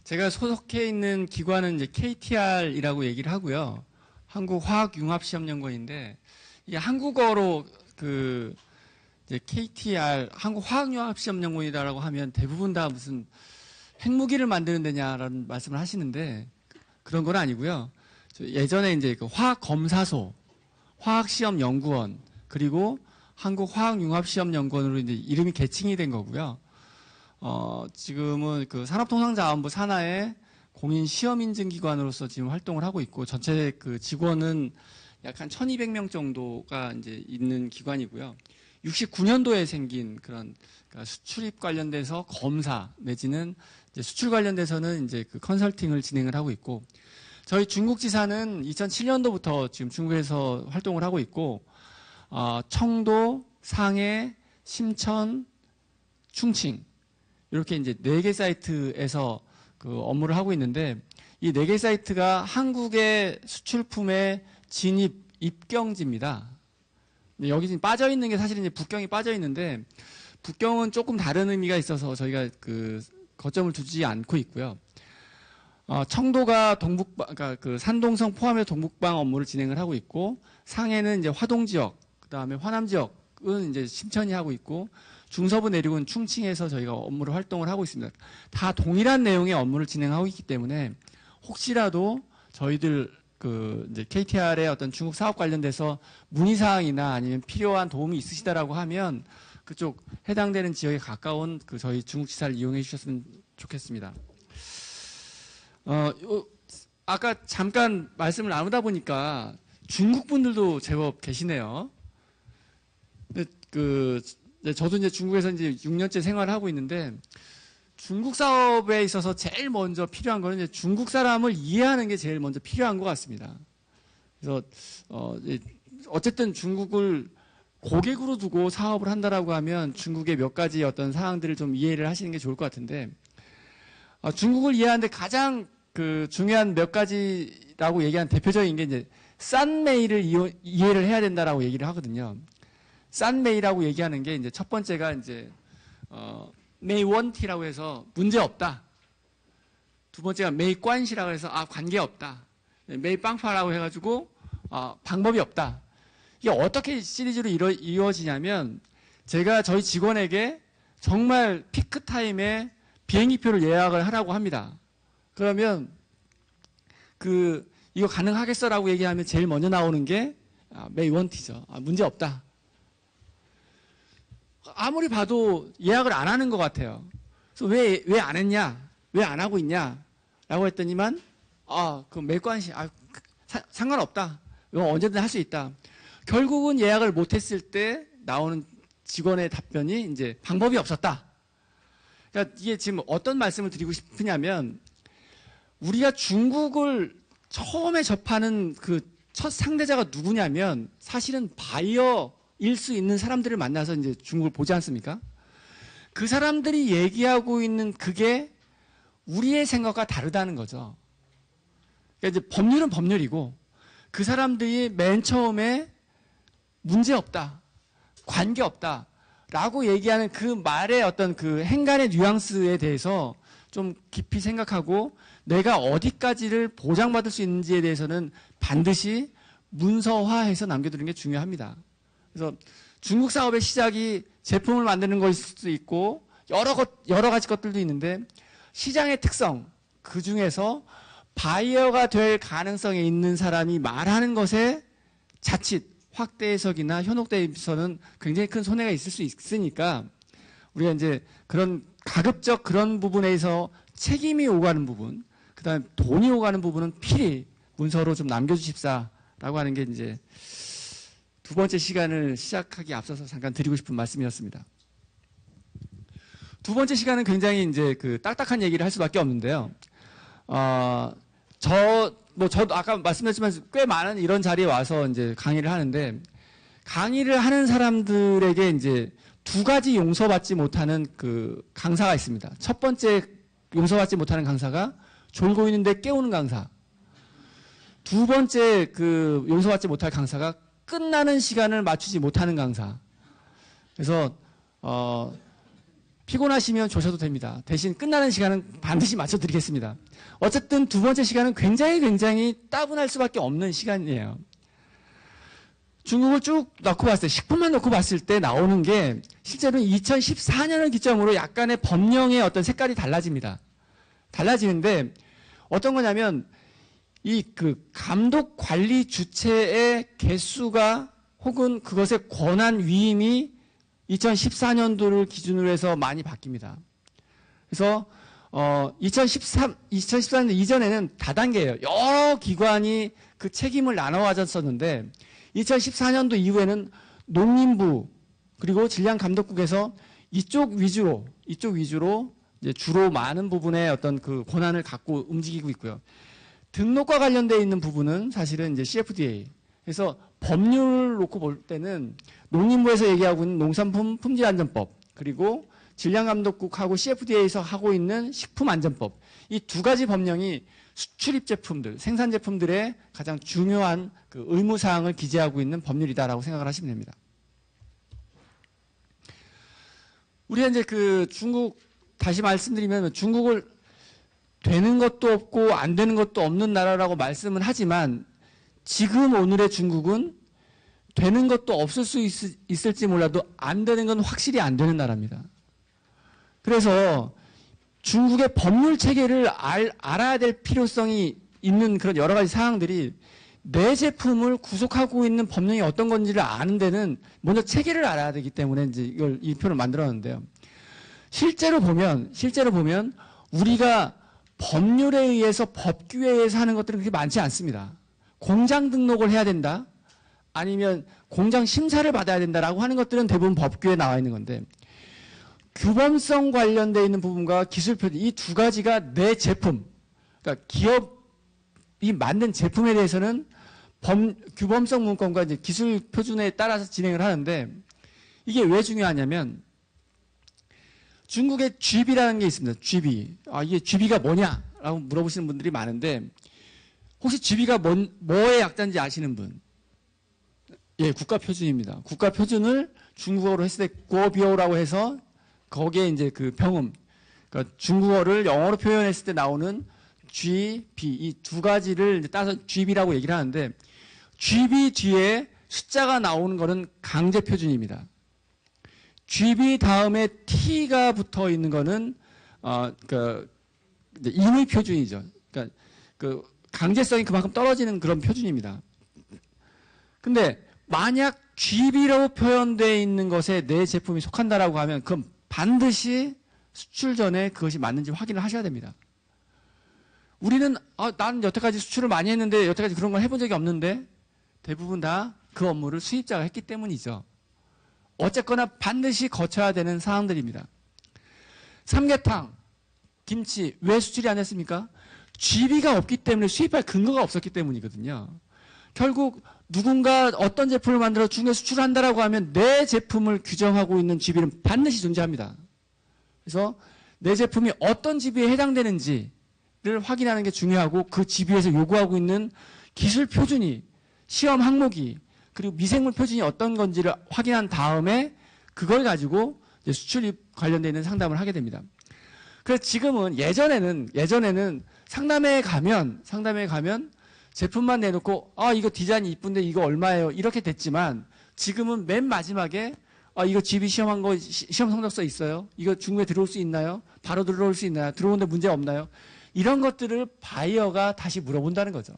제가 소속해 있는 기관은 이제 KTR이라고 얘기를 하고요. 한국화학융합시험연구원인데, 이게 한국어로 이제 KTR, 한국화학융합시험연구원이다라고 하면 대부분 다 무슨 핵무기를 만드는 데냐라는 말씀을 하시는데, 그런 건 아니고요. 예전에 이제 그 화학검사소, 화학시험연구원, 그리고 한국화학융합시험연구원으로 이제 이름이 개칭이 된 거고요. 지금은 그 산업통상자원부 산하의 공인 시험인증기관으로서 지금 활동을 하고 있고, 전체 그 직원은 약 한 1200명 정도가 이제 있는 기관이고요. 69년도에 생긴 그런 그러니까 수출입 관련돼서 검사 내지는 이제 수출 관련돼서는 이제 그 컨설팅을 진행을 하고 있고, 저희 중국 지사는 2007년도부터 지금 중국에서 활동을 하고 있고, 청도, 상해, 심천, 충칭 이렇게 이제 4개 사이트에서 그 업무를 하고 있는데, 이 4개 사이트가 한국의 수출품의 진입 입경지입니다. 여기 지금 빠져 있는 게 사실은 이제 북경이 빠져 있는데, 북경은 조금 다른 의미가 있어서 저희가 그 거점을 두지 않고 있고요. 청도가 그러니까 그 산동성 포함해서 동북방 업무를 진행을 하고 있고, 상해는 이제 화동 지역, 그 다음에 화남 지역은 이제 심천이 하고 있고, 중서부 내륙은 충칭에서 저희가 업무를 활동을 하고 있습니다. 다 동일한 내용의 업무를 진행하고 있기 때문에 혹시라도 저희들 그 이제 KTR의 어떤 중국 사업 관련돼서 문의사항이나 아니면 필요한 도움이 있으시다라고 하면 그쪽 해당되는 지역에 가까운 그 저희 중국 지사를 이용해 주셨으면 좋겠습니다. 아까 잠깐 말씀을 나누다 보니까 중국 분들도 제법 계시네요. 근데 저도 이제 중국에서 이제 6년째 생활을 하고 있는데, 중국 사업에 있어서 제일 먼저 필요한 거는 이제 중국 사람을 이해하는 게 제일 먼저 필요한 것 같습니다. 그래서 어쨌든 중국을 고객으로 두고 사업을 한다라고 하면 중국의 몇 가지 어떤 사항들을 좀 이해를 하시는 게 좋을 것 같은데, 중국을 이해하는데 가장 그 중요한 몇 가지라고 얘기한 대표적인 게 이제 싼메이를 이해를 해야 된다라고 얘기를 하거든요. 싼메이라고 얘기하는 게 이제 첫 번째가 이제 메이원티라고 해서 문제 없다. 두 번째가 메이관시라고 해서 관계 없다. 메이빵파라고 해가지고 방법이 없다. 이게 어떻게 시리즈로 이루어지냐면, 제가 저희 직원에게 정말 피크 타임에 비행기표를 예약을 하라고 합니다. 그러면 이거 가능하겠어라고 얘기하면 제일 먼저 나오는 게 메이원티죠. 문제 없다. 아무리 봐도 예약을 안 하는 것 같아요. 그래서 왜 안 했냐? 왜 안 하고 있냐? 라고 했더니만, 그 메이관시, 상관없다. 이거 언제든 할 수 있다. 결국은 예약을 못했을 때 나오는 직원의 답변이 이제 방법이 없었다. 그러니까 이게 지금 어떤 말씀을 드리고 싶으냐면, 우리가 중국을 처음에 접하는 그 첫 상대자가 누구냐면 사실은 바이어일 수 있는 사람들을 만나서 이제 중국을 보지 않습니까? 그 사람들이 얘기하고 있는 그게 우리의 생각과 다르다는 거죠. 그러니까 이제 법률은 법률이고, 그 사람들이 맨 처음에 문제 없다, 관계 없다 라고 얘기하는 그 말의 어떤 그 행간의 뉘앙스에 대해서 좀 깊이 생각하고, 내가 어디까지를 보장받을 수 있는지에 대해서는 반드시 문서화해서 남겨두는 게 중요합니다. 그래서 중국 사업의 시작이 제품을 만드는 것일 수도 있고 여러 가지 것들도 있는데, 시장의 특성, 그 중에서 바이어가 될 가능성이 있는 사람이 말하는 것에 자칫 확대 해석이나 현혹돼 있어서는 굉장히 큰 손해가 있을 수 있으니까, 우리가 이제 그런 가급적 그런 부분에서 책임이 오가는 부분, 그 다음에 돈이 오가는 부분은 필히 문서로 좀 남겨주십사라고 하는 게 이제 두 번째 시간을 시작하기 앞서서 잠깐 드리고 싶은 말씀이었습니다. 두 번째 시간은 굉장히 이제 그 딱딱한 얘기를 할 수밖에 없는데요. 저도 아까 말씀드렸지만 꽤 많은 이런 자리에 와서 이제 강의를 하는데, 강의를 하는 사람들에게 이제 두 가지 용서받지 못하는 그 강사가 있습니다. 첫 번째 용서받지 못하는 강사가 졸고 있는데 깨우는 강사. 두 번째 그 용서받지 못할 강사가 끝나는 시간을 맞추지 못하는 강사. 그래서 피곤하시면 조셔도 됩니다. 대신 끝나는 시간은 반드시 맞춰드리겠습니다. 어쨌든 두 번째 시간은 굉장히 따분할 수밖에 없는 시간이에요. 중국을 쭉 넣고 봤을 때, 식품만 넣고 봤을 때 나오는 게 실제로는 2014년을 기점으로 약간의 법령의 어떤 색깔이 달라집니다. 달라지는데 어떤 거냐면 이 그 감독 관리 주체의 개수가 혹은 그것의 권한 위임이 2014년도를 기준으로 해서 많이 바뀝니다. 그래서 2014년 이전에는 다단계예요. 여러 기관이 그 책임을 나눠 가졌었는데 2014년도 이후에는 농림부 그리고 질량감독국에서 이쪽 위주로 이제 주로 많은 부분의 어떤 그 권한을 갖고 움직이고 있고요. 등록과 관련되어 있는 부분은 사실은 이제 CFDA. 그래서 법률을 놓고 볼 때는 농림부에서 얘기하고 있는 농산품 품질안전법 그리고 질량감독국하고 CFDA에서 하고 있는 식품안전법 이 두 가지 법령이 수출입 제품들, 생산 제품들의 가장 중요한 그 의무사항을 기재하고 있는 법률이다라고 생각을 하시면 됩니다. 우리가 이제 그 중국 다시 말씀드리면 중국을 되는 것도 없고 안 되는 것도 없는 나라라고 말씀은 하지만 지금 오늘의 중국은 되는 것도 없을 수 있을지 몰라도 안 되는 건 확실히 안 되는 나라입니다. 그래서 중국의 법률 체계를 알아야 될 필요성이 있는 그런 여러 가지 사항들이 내 제품을 구속하고 있는 법령이 어떤 건지를 아는 데는 먼저 체계를 알아야 되기 때문에 이제 이 표를 만들었는데요. 실제로 보면 우리가 법률에 의해서 법규에 의해서 하는 것들은 그렇게 많지 않습니다. 공장 등록을 해야 된다. 아니면 공장 심사를 받아야 된다라고 하는 것들은 대부분 법규에 나와 있는 건데 규범성 관련되어 있는 부분과 기술 표준 이 두 가지가 내 제품, 그러니까 기업이 만든 제품에 대해서는 규범성 문건과 이제 기술 표준에 따라서 진행을 하는데 이게 왜 중요하냐면 중국에 GB라는 게 있습니다. GB. 이게 GB가 뭐냐라고 물어보시는 분들이 많은데 혹시 GB가 뭐의 약자인지 아시는 분? 예, 국가표준입니다. 국가표준을 중국어로 했을 때 구어비오라고 해서 거기에 이제 그 병음, 그러니까 중국어를 영어로 표현했을 때 나오는 G, B 이 두 가지를 이제 따서 GB라고 얘기를 하는데 GB 뒤에 숫자가 나오는 거는 강제 표준입니다. GB 다음에 T가 붙어 있는 거는 임의 표준이죠. 그러니까 그 강제성이 그만큼 떨어지는 그런 표준입니다. 근데 만약 GB라고 표현되어 있는 것에 내 제품이 속한다라고 하면 그럼 반드시 수출 전에 그것이 맞는지 확인을 하셔야 됩니다. 우리는 난 여태까지 수출을 많이 했는데 여태까지 그런 걸 해본 적이 없는데 대부분 다 그 업무를 수입자가 했기 때문이죠. 어쨌거나 반드시 거쳐야 되는 사항들입니다. 삼계탕, 김치 왜 수출이 안 됐습니까? GB가 없기 때문에 수입할 근거가 없었기 때문이거든요. 결국 누군가 어떤 제품을 만들어 중국에 수출한다라고 하면 내 제품을 규정하고 있는 GB는 반드시 존재합니다. 그래서 내 제품이 어떤 GB에 해당되는지를 확인하는 게 중요하고 그 GB에서 요구하고 있는 기술 표준이 시험 항목이 그리고 미생물 표준이 어떤 건지를 확인한 다음에 그걸 가지고 이제 수출입 관련되어 있는 상담을 하게 됩니다. 그래서 지금은 예전에는 상담에 가면 제품만 내놓고 이거 디자인이 이쁜데 이거 얼마예요? 이렇게 됐지만 지금은 맨 마지막에 이거 GB 시험한 거 시험 성적서 있어요? 이거 중국에 들어올 수 있나요? 바로 들어올 수 있나요? 들어오는데 문제 없나요? 이런 것들을 바이어가 다시 물어본다는 거죠.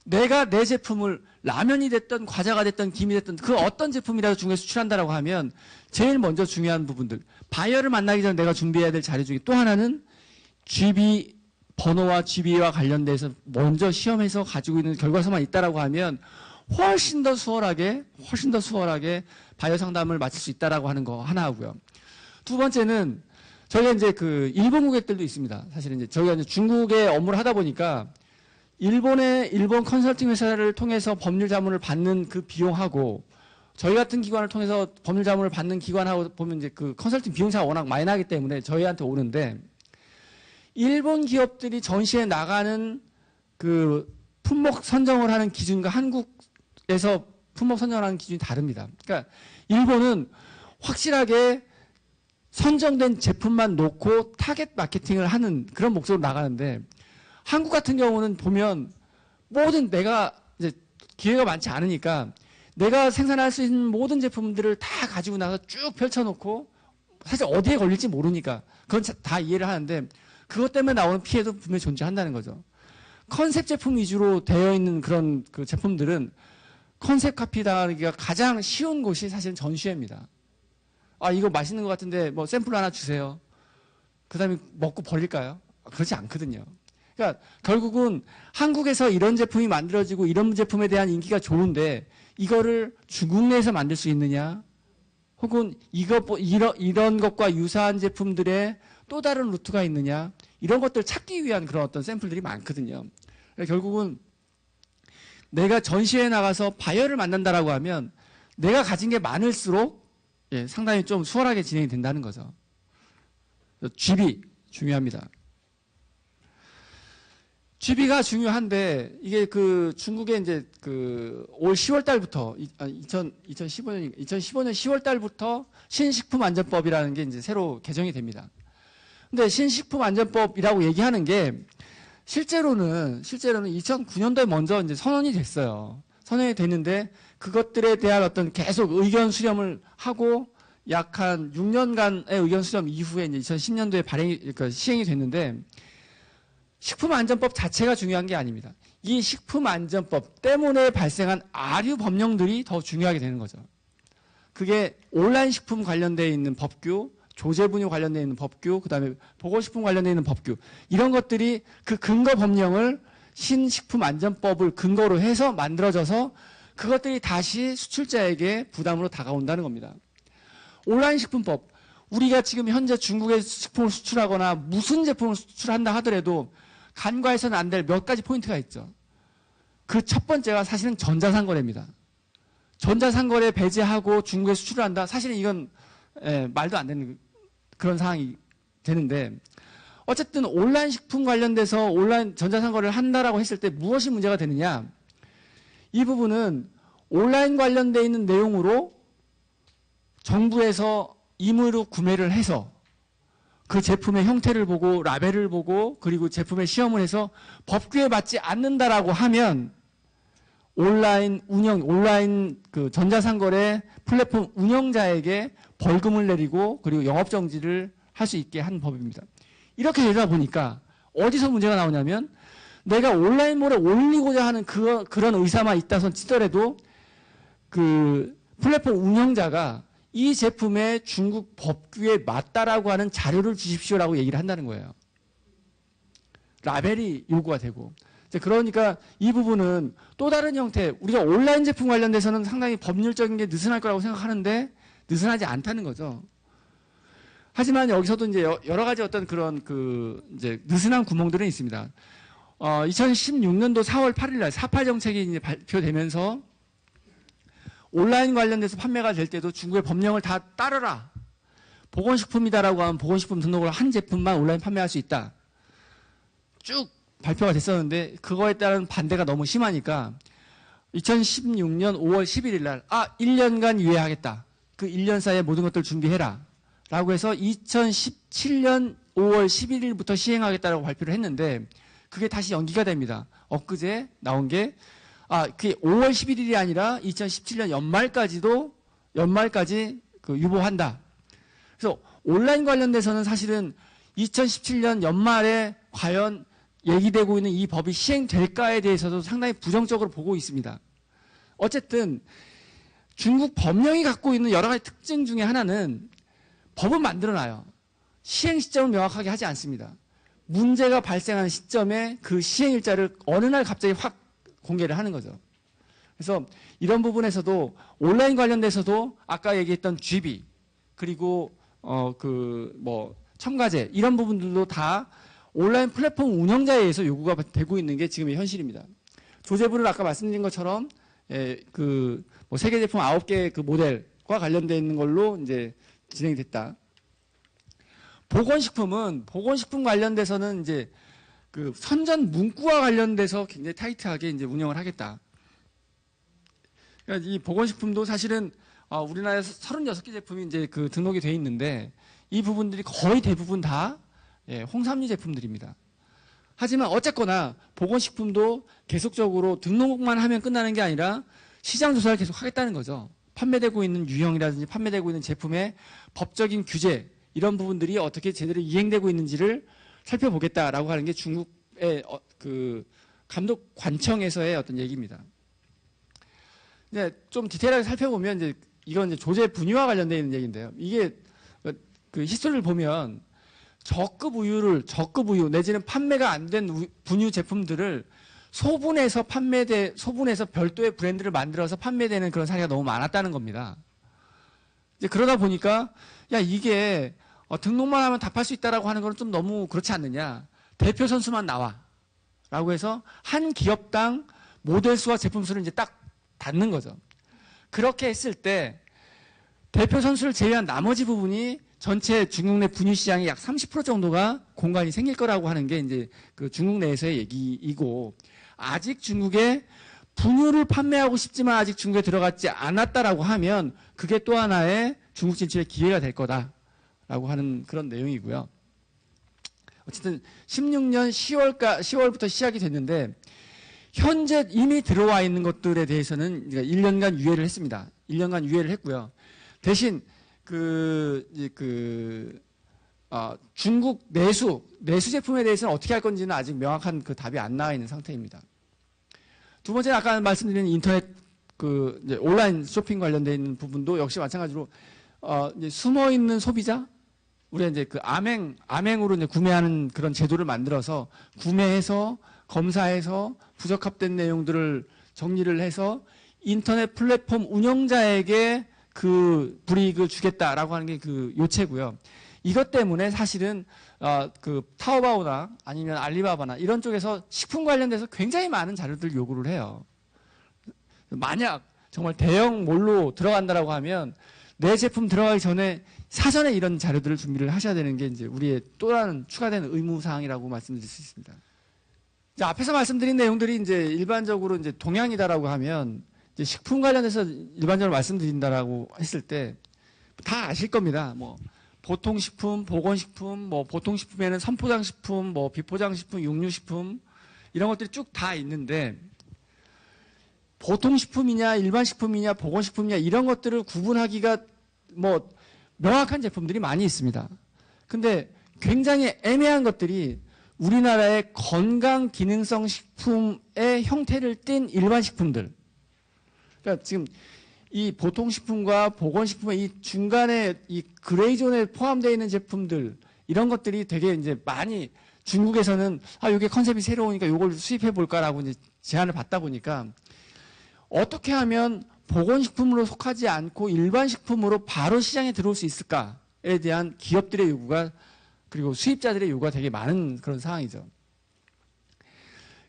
내가 내 제품을 라면이 됐든 과자가 됐든 김이 됐든 그 어떤 제품이라도 중국에 수출한다라고 하면 제일 먼저 중요한 부분들 바이어를 만나기 전에 내가 준비해야 될 자료 중에 또 하나는 GB 번호와 GB와 관련돼서 먼저 시험에서 가지고 있는 결과서만 있다라고 하면 훨씬 더 수월하게 바이어 상담을 마칠 수 있다라고 하는 거 하나 하고요. 두 번째는 저희가 이제 그 일본 고객들도 있습니다. 사실은 이제 저희가 이제 중국에 업무를 하다 보니까 일본 컨설팅 회사를 통해서 법률 자문을 받는 그 비용하고 저희 같은 기관을 통해서 법률 자문을 받는 기관하고 보면 이제 그 컨설팅 비용차가 워낙 많이 나기 때문에 저희한테 오는데 일본 기업들이 전시에 나가는 그 품목 선정을 하는 기준과 한국에서 품목 선정을 하는 기준이 다릅니다. 그러니까 일본은 확실하게 선정된 제품만 놓고 타겟 마케팅을 하는 그런 목적으로 나가는데, 한국 같은 경우는 보면 모든 내가 이제 기회가 많지 않으니까 내가 생산할 수 있는 모든 제품들을 다 가지고 나서 쭉 펼쳐놓고 사실 어디에 걸릴지 모르니까 그건 다 이해를 하는데, 그것 때문에 나오는 피해도 분명히 존재한다는 거죠. 컨셉 제품 위주로 되어 있는 그런 그 제품들은 컨셉 카피 당하기가 가장 쉬운 곳이 사실은 전시회입니다. 아, 이거 맛있는 것 같은데 뭐 샘플 하나 주세요. 그 다음에 먹고 버릴까요? 그렇지 않거든요. 그러니까 결국은 한국에서 이런 제품이 만들어지고 이런 제품에 대한 인기가 좋은데 이거를 중국 내에서 만들 수 있느냐? 혹은 이런 것과 유사한 제품들의 또 다른 루트가 있느냐? 이런 것들 찾기 위한 그런 어떤 샘플들이 많거든요. 그러니까 결국은 내가 전시회에 나가서 바이어를 만난다라고 하면 내가 가진 게 많을수록 상당히 좀 수월하게 진행이 된다는 거죠. GB 중요합니다. GB가 중요한데 이게 그 중국에 이제 그 올 10월 달부터 2015년 10월 달부터 신식품안전법이라는 게 이제 새로 개정이 됩니다. 근데 신식품안전법이라고 얘기하는 게 실제로는 2009년도에 먼저 이제 선언이 됐어요. 선언이 됐는데 그것들에 대한 어떤 계속 의견 수렴을 하고 약 한 6년간의 의견 수렴 이후에 이제 2010년도에 그러니까 시행이 됐는데, 식품안전법 자체가 중요한 게 아닙니다. 이 식품안전법 때문에 발생한 아류 법령들이 더 중요하게 되는 거죠. 그게 온라인 식품 관련되어 있는 법규, 조제분유 관련되어 있는 법규, 그 다음에 보건식품 관련되어 있는 법규, 이런 것들이 그 근거 법령을 신식품안전법을 근거로 해서 만들어져서 그것들이 다시 수출자에게 부담으로 다가온다는 겁니다. 온라인 식품법, 우리가 지금 현재 중국에 식품을 수출하거나 무슨 제품을 수출한다 하더라도 간과해서는 안 될 몇 가지 포인트가 있죠. 그 첫 번째가 사실은 전자상거래입니다. 전자상거래 배제하고 중국에 수출을 한다? 사실은 이건 말도 안 되는 그런 상황이 되는데, 어쨌든 온라인 식품 관련돼서 온라인 전자상거래를 한다라고 했을 때 무엇이 문제가 되느냐? 이 부분은 온라인 관련돼 있는 내용으로 정부에서 임의로 구매를 해서 그 제품의 형태를 보고 라벨을 보고 그리고 제품의 시험을 해서 법규에 맞지 않는다라고 하면 온라인 그 전자상거래 플랫폼 운영자에게 벌금을 내리고 그리고 영업정지를 할 수 있게 한 법입니다. 이렇게 되다 보니까 어디서 문제가 나오냐면, 내가 온라인몰에 올리고자 하는 그런 의사만 있다선 치더라도 그 플랫폼 운영자가 이 제품의 중국 법규에 맞다라고 하는 자료를 주십시오라고 얘기를 한다는 거예요. 라벨이 요구가 되고. 그러니까 이 부분은 또 다른 형태, 우리가 온라인 제품 관련돼서는 상당히 법률적인 게 느슨할 거라고 생각하는데 느슨하지 않다는 거죠. 하지만 여기서도 이제 여러 가지 어떤 그런 이제 느슨한 구멍들은 있습니다. 2016년도 4월 8일 날 4.8 정책이 이제 발표되면서 온라인 관련돼서 판매가 될 때도 중국의 법령을 다 따르라. 보건식품이다라고 하면 보건식품 등록을 한 제품만 온라인 판매할 수 있다. 쭉 발표가 됐었는데 그거에 따른 반대가 너무 심하니까 2016년 5월 11일 날 1년간 유예하겠다. 그 1년 사이에 모든 것들 준비해라. 라고 해서 2017년 5월 11일부터 시행하겠다라고 발표를 했는데 그게 다시 연기가 됩니다. 엊그제 나온 게 그게 5월 11일이 아니라 2017년 연말까지 유보한다. 그래서 온라인 관련돼서는 사실은 2017년 연말에 과연 얘기되고 있는 이 법이 시행될까에 대해서도 상당히 부정적으로 보고 있습니다. 어쨌든 중국 법령이 갖고 있는 여러 가지 특징 중에 하나는 법은 만들어놔요. 시행 시점은 명확하게 하지 않습니다. 문제가 발생하는 시점에 그 시행 일자를 어느 날 갑자기 확 공개를 하는 거죠. 그래서 이런 부분에서도 온라인 관련돼서도 아까 얘기했던 GB 그리고 첨가제 이런 부분들도 다 온라인 플랫폼 운영자에 의해서 요구가 되고 있는 게 지금의 현실입니다. 조제부는 아까 말씀드린 것처럼 세계 제품 9개 그 모델과 관련되어 있는 걸로 이제 진행이 됐다. 보건식품 관련돼서는 이제 그 선전 문구와 관련돼서 굉장히 타이트하게 이제 운영을 하겠다. 그러니까 이 보건식품도 사실은 우리나라에서 36개 제품이 이제 그 등록이 돼 있는데 이 부분들이 거의 대부분 다 홍삼류 제품들입니다. 하지만 어쨌거나 보건식품도 계속적으로 등록만 하면 끝나는 게 아니라 시장 조사를 계속 하겠다는 거죠. 판매되고 있는 유형이라든지 판매되고 있는 제품의 법적인 규제 이런 부분들이 어떻게 제대로 이행되고 있는지를 살펴보겠다라고 하는 게 중국의 그 감독 관청에서의 어떤 얘기입니다. 이제 좀 디테일하게 살펴보면 이제 이건 이제 조제 분유와 관련되어 있는 얘기인데요. 이게 그 히스토리를 보면 저급 우유 내지는 판매가 안 된 분유 제품들을 소분해서 별도의 브랜드를 만들어서 판매되는 그런 사례가 너무 많았다는 겁니다. 이제 그러다 보니까 야 이게 등록만 하면 다 팔 수 있다라고 하는 건 좀 너무 그렇지 않느냐. 대표 선수만 나와라고 해서 한 기업당 모델 수와 제품 수를 이제 딱 닫는 거죠. 그렇게 했을 때 대표 선수를 제외한 나머지 부분이 전체 중국 내 분유 시장의 약 30% 정도가 공간이 생길 거라고 하는 게 이제 그 중국 내에서의 얘기이고 아직 중국에 분유를 판매하고 싶지만 아직 중국에 들어갔지 않았다라고 하면 그게 또 하나의 중국 진출의 기회가 될 거다라고 하는 그런 내용이고요. 어쨌든 16년 10월부터 시작이 됐는데 현재 이미 들어와 있는 것들에 대해서는 1년간 유예를 했습니다. 1년간 유예를 했고요. 대신 중국 내수 제품에 대해서는 어떻게 할 건지는 아직 명확한 그 답이 안 나와 있는 상태입니다. 두 번째는 아까 말씀드린 인터넷 이제 온라인 쇼핑 관련되어 있는 부분도 역시 마찬가지로 이제 숨어 있는 소비자 우리가 이제 그 암행으로 이제 구매하는 그런 제도를 만들어서 구매해서 검사해서 부적합된 내용들을 정리를 해서 인터넷 플랫폼 운영자에게 그 불이익을 주겠다라고 하는 게 그 요체고요. 이것 때문에 사실은 그 타오바오나 아니면 알리바바나 이런 쪽에서 식품 관련돼서 굉장히 많은 자료들 요구를 해요. 만약 정말 대형 몰로 들어간다라고 하면 내 제품 들어가기 전에 사전에 이런 자료들을 준비를 하셔야 되는 게 이제 우리의 또 다른 추가되는 의무 사항이라고 말씀드릴 수 있습니다. 이제 앞에서 말씀드린 내용들이 이제 일반적으로 이제 동향이다라고 하면 이제 식품 관련해서 일반적으로 말씀드린다라고 했을 때 다 아실 겁니다. 뭐 보통식품, 보건식품, 뭐 보통식품에는 선포장식품, 뭐 비포장식품, 육류식품 이런 것들이 쭉 다 있는데 보통식품이냐 일반식품이냐 보건식품이냐 이런 것들을 구분하기가 뭐 명확한 제품들이 많이 있습니다. 근데 굉장히 애매한 것들이 우리나라의 건강기능성 식품의 형태를 띈 일반식품들. 그러니까 지금 이 보통식품과 보건식품의 이 중간에 이 그레이존에 포함되어 있는 제품들 이런 것들이 되게 이제 많이 중국에서는 이게 컨셉이 새로우니까 이걸 수입해 볼까라고 이제 제안을 받다 보니까 어떻게 하면 보건식품으로 속하지 않고 일반식품으로 바로 시장에 들어올 수 있을까에 대한 기업들의 요구가 그리고 수입자들의 요구가 되게 많은 그런 상황이죠.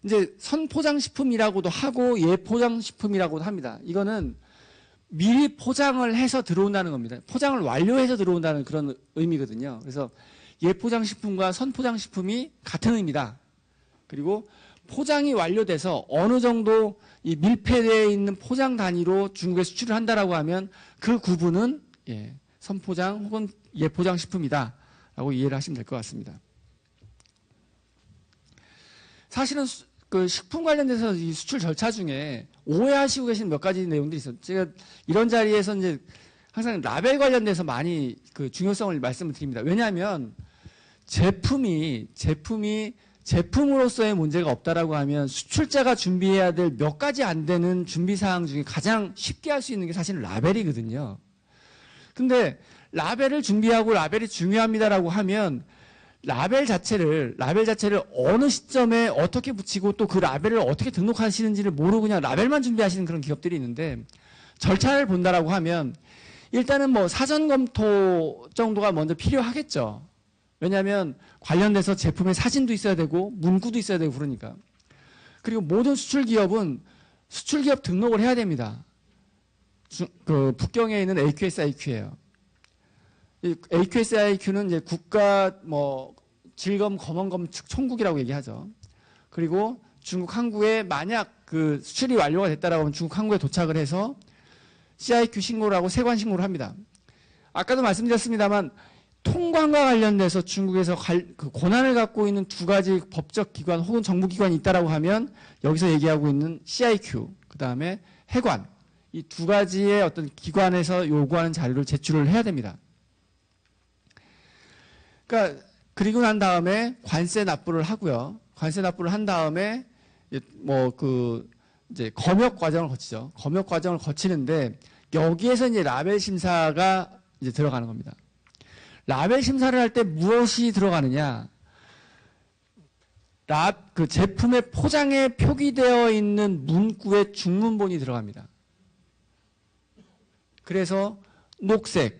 이제 선포장식품이라고도 하고 예포장식품이라고도 합니다. 이거는 미리 포장을 해서 들어온다는 겁니다. 포장을 완료해서 들어온다는 그런 의미거든요. 그래서 예포장식품과 선포장식품이 같은 의미다. 그리고 포장이 완료돼서 어느 정도 이 밀폐되어 있는 포장 단위로 중국에 수출을 한다라고 하면 그 구분은 선포장 혹은 예포장식품이다라고 이해를 하시면 될 것 같습니다. 사실은 그 식품 관련돼서 이 수출 절차 중에 오해하시고 계신 몇 가지 내용들이 있어요. 제가 이런 자리에서 이제 항상 라벨 관련돼서 많이 그 중요성을 말씀을 드립니다. 왜냐하면 제품으로서의 문제가 없다라고 하면 수출자가 준비해야 될 몇 가지 안 되는 준비 사항 중에 가장 쉽게 할 수 있는 게 사실은 라벨이거든요. 근데 라벨을 준비하고 라벨이 중요합니다라고 하면 라벨 자체를 어느 시점에 어떻게 붙이고 또 그 라벨을 어떻게 등록하시는지를 모르고 그냥 라벨만 준비하시는 그런 기업들이 있는데 절차를 본다라고 하면 일단은 뭐 사전 검토 정도가 먼저 필요하겠죠. 왜냐하면 관련돼서 제품의 사진도 있어야 되고 문구도 있어야 되고 그러니까. 그리고 모든 수출 기업은 수출 기업 등록을 해야 됩니다. 그 북경에 있는 AQSIQ예요. AQSIQ는 이제 국가 뭐 질검 검언검 총국이라고 얘기하죠. 그리고 중국 항구에 만약 그 수출이 완료가 됐다라고 하면 중국 항구에 도착을 해서 CIQ 신고를 하고 세관 신고를 합니다. 아까도 말씀드렸습니다만 통관과 관련돼서 중국에서 그 권한을 갖고 있는 두 가지 법적 기관 혹은 정부기관이 있다라고 하면 여기서 얘기하고 있는 CIQ, 그 다음에 해관, 이 두 가지의 어떤 기관에서 요구하는 자료를 제출을 해야 됩니다. 그러니까 그리고 난 다음에 관세 납부를 하고요. 관세 납부를 한 다음에 이제 검역 과정을 거치죠. 검역 과정을 거치는데 여기에서 이제 라벨 심사가 이제 들어가는 겁니다. 라벨 심사를 할 때 무엇이 들어가느냐? 그 제품의 포장에 표기되어 있는 문구의 중문본이 들어갑니다. 그래서 녹색,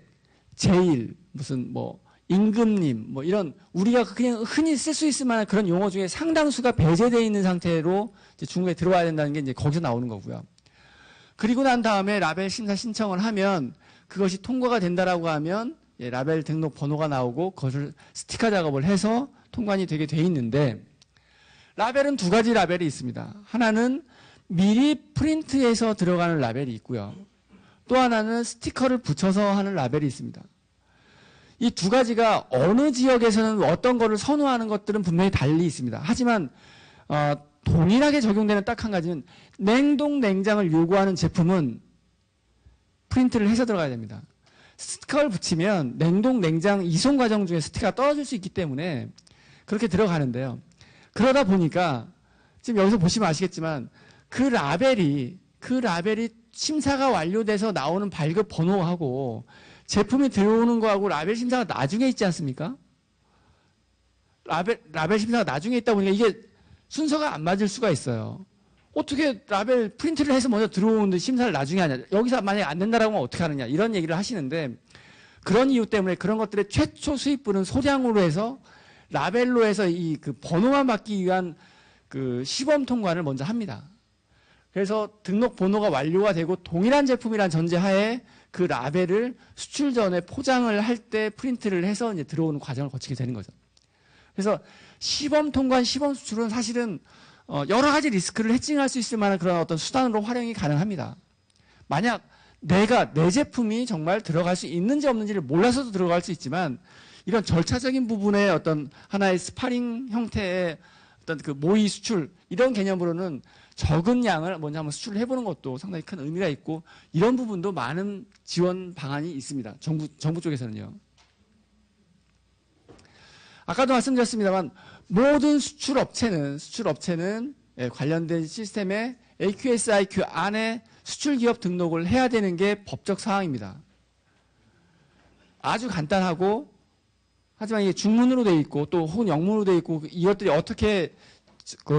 제일, 무슨 임금님, 이런 우리가 그냥 흔히 쓸 수 있을 만한 그런 용어 중에 상당수가 배제되어 있는 상태로 이제 중국에 들어와야 된다는 게 이제 거기서 나오는 거고요. 그리고 난 다음에 라벨 심사 신청을 하면 그것이 통과가 된다라고 하면 라벨 등록 번호가 나오고 그것을 스티커 작업을 해서 통관이 되게 돼 있는데 라벨은 두 가지 라벨이 있습니다. 하나는 미리 프린트해서 들어가는 라벨이 있고요. 또 하나는 스티커를 붙여서 하는 라벨이 있습니다. 이 두 가지가 어느 지역에서는 어떤 거를 선호하는 것들은 분명히 달리 있습니다. 하지만 동일하게 적용되는 딱 한 가지는 냉동 냉장을 요구하는 제품은 프린트를 해서 들어가야 됩니다. 스티커를 붙이면 냉동 냉장 이송 과정 중에 스티커가 떨어질 수 있기 때문에 그렇게 들어가는데요. 그러다 보니까 지금 여기서 보시면 아시겠지만 그 라벨이 심사가 완료돼서 나오는 발급 번호하고 제품이 들어오는 거하고 라벨 심사가 나중에 있지 않습니까? 라벨 심사가 나중에 있다 보니까 이게 순서가 안 맞을 수가 있어요. 어떻게 라벨 프린트를 해서 먼저 들어오는데 심사를 나중에 하냐. 여기서 만약에 안 된다라고 하면 어떻게 하느냐. 이런 얘기를 하시는데 그런 이유 때문에 그런 것들의 최초 수입분은 소량으로 해서 라벨로 해서 그 번호만 받기 위한 그 시범 통관을 먼저 합니다. 그래서 등록 번호가 완료가 되고 동일한 제품이란 전제하에 그 라벨을 수출 전에 포장을 할 때 프린트를 해서 이제 들어오는 과정을 거치게 되는 거죠. 그래서 시범 통관, 시범 수출은 사실은 여러 가지 리스크를 해칭할 수 있을 만한 그런 어떤 수단으로 활용이 가능합니다. 만약 내 제품이 정말 들어갈 수 있는지 없는지를 몰라서도 들어갈 수 있지만 이런 절차적인 부분의 어떤 하나의 스파링 형태의 어떤 그 모의 수출 이런 개념으로는 적은 양을 먼저 한번 수출을 해보는 것도 상당히 큰 의미가 있고 이런 부분도 많은 지원 방안이 있습니다. 정부 쪽에서는요. 아까도 말씀드렸습니다만 모든 수출 업체는 관련된 시스템에 AQSIQ 안에 수출 기업 등록을 해야 되는 게 법적 사항입니다. 아주 간단하고 하지만 이게 중문으로 되어 있고 또 혹은 영문으로 되어 있고 이것들이 어떻게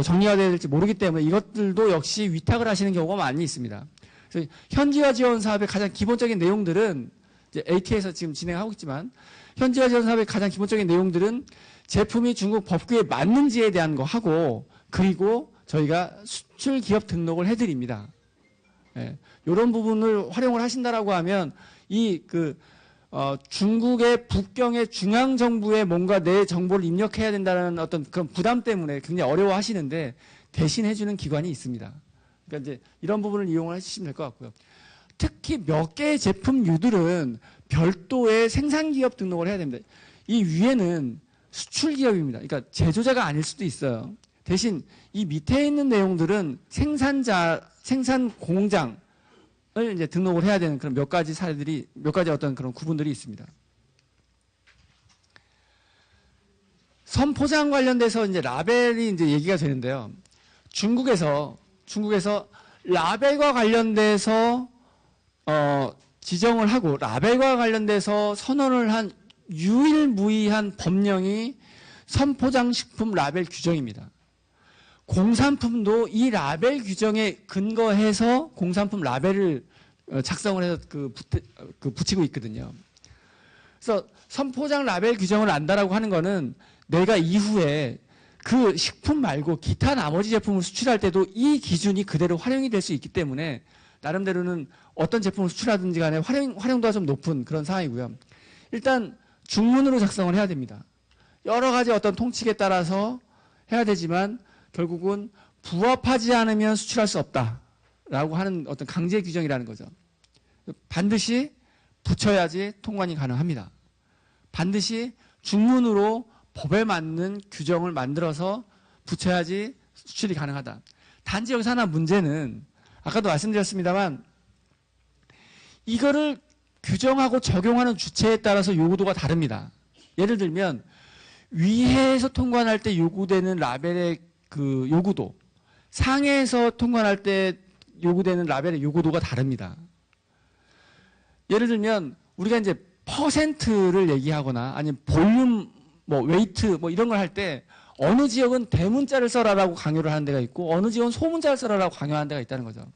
정리가 될지 모르기 때문에 이것들도 역시 위탁을 하시는 경우가 많이 있습니다. 그래서 현지화 지원 사업의 가장 기본적인 내용들은 이제 AT에서 지금 진행하고 있지만 현지화 지원 사업의 가장 기본적인 내용들은 제품이 중국 법규에 맞는지에 대한 거 하고 그리고 저희가 수출 기업 등록을 해드립니다. 이런 부분을 활용을 하신다라고 하면 중국의 북경의 중앙 정부에 뭔가 내 정보를 입력해야 된다는 어떤 그런 부담 때문에 굉장히 어려워하시는데 대신 해주는 기관이 있습니다. 그러니까 이제 이런 부분을 이용을 하시면 될 것 같고요. 특히 몇 개의 제품류들은 별도의 생산기업 등록을 해야 됩니다. 이 위에는 수출기업입니다. 그러니까 제조자가 아닐 수도 있어요. 대신 이 밑에 있는 내용들은 생산 공장을 이제 등록을 해야 되는 그런 몇 가지 어떤 그런 구분들이 있습니다. 선포장 관련돼서 이제 라벨이 이제 얘기가 되는데요. 중국에서 라벨과 관련돼서 지정을 하고 라벨과 관련돼서 선언을 한 유일무이한 법령이 선포장식품 라벨 규정입니다. 공산품도 이 라벨 규정에 근거해서 공산품 라벨을 작성을 해서 붙이고 있거든요. 그래서 선포장 라벨 규정을 안다라고 하는 거는 내가 이후에 그 식품 말고 기타 나머지 제품을 수출할 때도 이 기준이 그대로 활용이 될 수 있기 때문에 나름대로는 어떤 제품을 수출하든지 간에 활용도가 좀 높은 그런 상황이고요. 일단 중문으로 작성을 해야 됩니다. 여러 가지 어떤 통칙에 따라서 해야 되지만 결국은 부합하지 않으면 수출할 수 없다라고 하는 어떤 강제 규정이라는 거죠. 반드시 붙여야지 통관이 가능합니다. 반드시 중문으로 법에 맞는 규정을 만들어서 붙여야지 수출이 가능하다. 단지 여기서 하나 문제는 아까도 말씀드렸습니다만 이거를 규정하고 적용하는 주체에 따라서 요구도가 다릅니다. 예를 들면 위해에서 통관할 때 요구되는 라벨의 그 요구도, 상해에서 통관할 때 요구되는 라벨의 요구도가 다릅니다. 예를 들면 우리가 이제 퍼센트를 얘기하거나 아니면 볼륨, 뭐 웨이트 뭐 이런 걸 할 때 어느 지역은 대문자를 써라라고 강요를 하는 데가 있고 어느 지역은 소문자를 써라라고 강요하는 데가 있다는 거죠.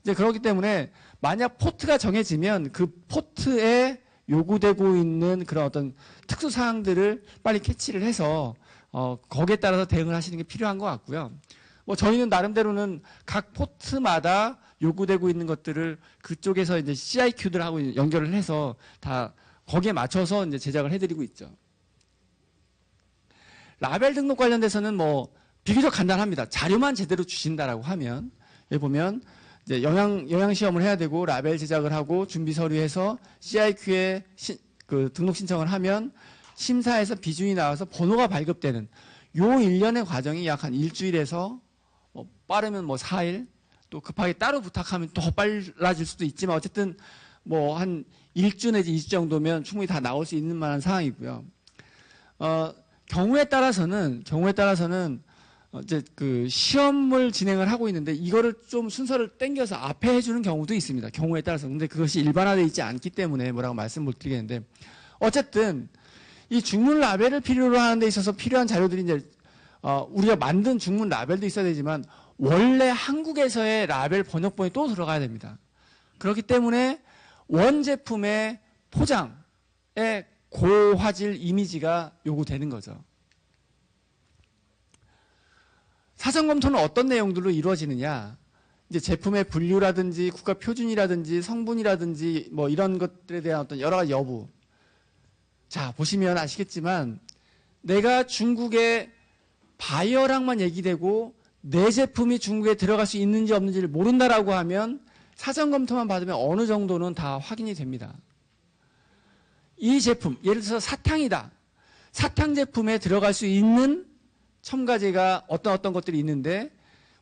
이제 그렇기 때문에 만약 포트가 정해지면 그 포트에 요구되고 있는 그런 어떤 특수 사항들을 빨리 캐치를 해서 거기에 따라서 대응을 하시는 게 필요한 것 같고요. 뭐 저희는 나름대로는 각 포트마다 요구되고 있는 것들을 그쪽에서 이제 CIQ들하고 연결을 해서 다 거기에 맞춰서 이제 제작을 해드리고 있죠. 라벨 등록 관련돼서는 뭐 비교적 간단합니다. 자료만 제대로 주신다라고 하면 여기 보면 이제 영양 시험을 해야 되고 라벨 제작을 하고 준비 서류에서 CIQ에 그 등록 신청을 하면 심사에서 비준이 나와서 번호가 발급되는 요 일련의 과정이 약 한 일주일에서 뭐 빠르면 뭐 4일 또 급하게 따로 부탁하면 더 빨라질 수도 있지만 어쨌든 뭐 한 1주 내지 2주 정도면 충분히 다 나올 수 있는 만한 상황이고요. 경우에 따라서는 이제 그 시험을 진행을 하고 있는데 이거를 좀 순서를 땡겨서 앞에 해주는 경우도 있습니다. 경우에 따라서. 근데 그것이 일반화되어 있지 않기 때문에 뭐라고 말씀 못 드리겠는데 어쨌든 이 중문 라벨을 필요로 하는 데 있어서 필요한 자료들이 이제 우리가 만든 중문 라벨도 있어야 되지만 원래 한국에서의 라벨 번역본이 또 들어가야 됩니다. 그렇기 때문에 원 제품의 포장에 고화질 이미지가 요구되는 거죠. 사전 검토는 어떤 내용들로 이루어지느냐? 이제 제품의 분류라든지 국가 표준이라든지 성분이라든지 뭐 이런 것들에 대한 어떤 여러 가지 여부. 자, 보시면 아시겠지만 내가 중국의 바이어랑만 얘기되고 내 제품이 중국에 들어갈 수 있는지 없는지를 모른다라고 하면 사전 검토만 받으면 어느 정도는 다 확인이 됩니다. 이 제품, 예를 들어서 사탕이다. 사탕 제품에 들어갈 수 있는 첨가제가 어떤 것들이 있는데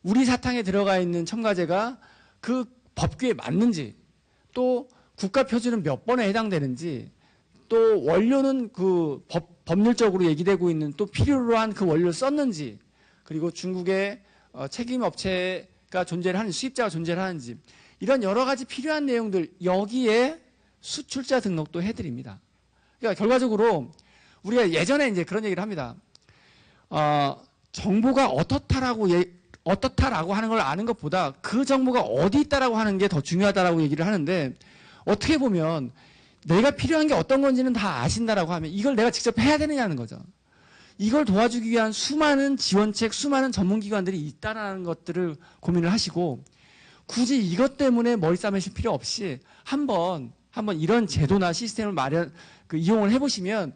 우리 사탕에 들어가 있는 첨가제가 그 법규에 맞는지 또 국가 표준은 몇 번에 해당되는지 또 원료는 그 법률적으로 얘기되고 있는 또 필요로 한 그 원료를 썼는지 그리고 중국의 책임 업체가 존재를 하는지 수입자가 존재를 하는지 이런 여러 가지 필요한 내용들 여기에 수출자 등록도 해드립니다. 그러니까 결과적으로 우리가 예전에 이제 그런 얘기를 합니다. 정보가 어떻다라고 하는 걸 아는 것보다 그 정보가 어디 있다라고 하는 게 더 중요하다라고 얘기를 하는데 어떻게 보면 내가 필요한 게 어떤 건지는 다 아신다라고 하면 이걸 내가 직접 해야 되느냐는 거죠. 이걸 도와주기 위한 수많은 지원책, 수많은 전문기관들이 있다라는 것들을 고민을 하시고 굳이 이것 때문에 머리 싸매실 필요 없이 한번 이런 제도나 시스템을 이용을 해보시면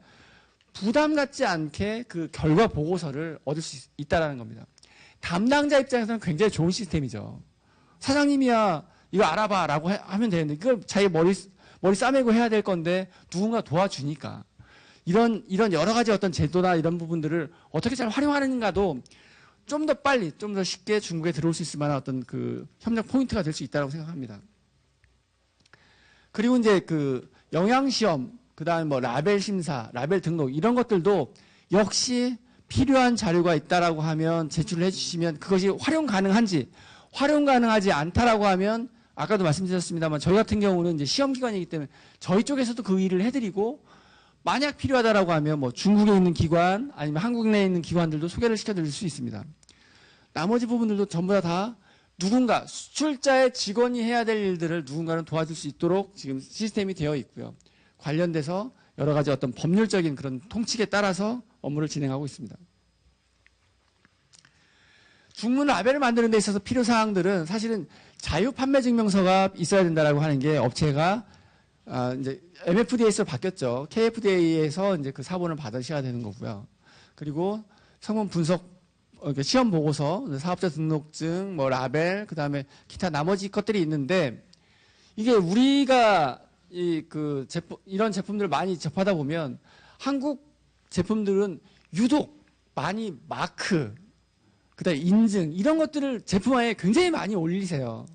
부담 갖지 않게 그 결과 보고서를 얻을 수 있다라는 겁니다. 담당자 입장에서는 굉장히 좋은 시스템이죠. 사장님이야 이거 알아봐라고 하면 되는데 이걸 자기 머리 싸매고 해야 될 건데 누군가 도와주니까 이런 여러 가지 어떤 제도나 이런 부분들을 어떻게 잘 활용하는가도 좀 더 빨리, 좀 더 쉽게 중국에 들어올 수 있을 만한 어떤 그 협력 포인트가 될 수 있다고 생각합니다. 그리고 이제 그 영양시험, 그 다음에 뭐 라벨 심사, 라벨 등록 이런 것들도 역시 필요한 자료가 있다라고 하면 제출을 해주시면 그것이 활용 가능한지 활용 가능하지 않다라고 하면 아까도 말씀드렸습니다만 저희 같은 경우는 이제 시험기관이기 때문에 저희 쪽에서도 그 일을 해드리고 만약 필요하다라고 하면 뭐 중국에 있는 기관 아니면 한국 내에 있는 기관들도 소개를 시켜드릴 수 있습니다. 나머지 부분들도 전부 다 누군가 수출자의 직원이 해야 될 일들을 누군가는 도와줄 수 있도록 지금 시스템이 되어 있고요. 관련돼서 여러 가지 어떤 법률적인 그런 통칙에 따라서 업무를 진행하고 있습니다. 중문 라벨을 만드는 데 있어서 필요사항들은 사실은 자유판매증명서가 있어야 된다라고 하는 게 업체가 이제 MFDA에서 바뀌었죠. KFDA에서 이제 그 사본을 받으셔야 되는 거고요. 그리고 성분 분석, 시험 보고서, 사업자 등록증, 뭐 라벨, 그 다음에 기타 나머지 것들이 있는데 이게 우리가 이런 제품들을 많이 접하다 보면 한국 제품들은 유독 많이 마크, 그다음에 인증 이런 것들을 제품화에 굉장히 많이 올리세요.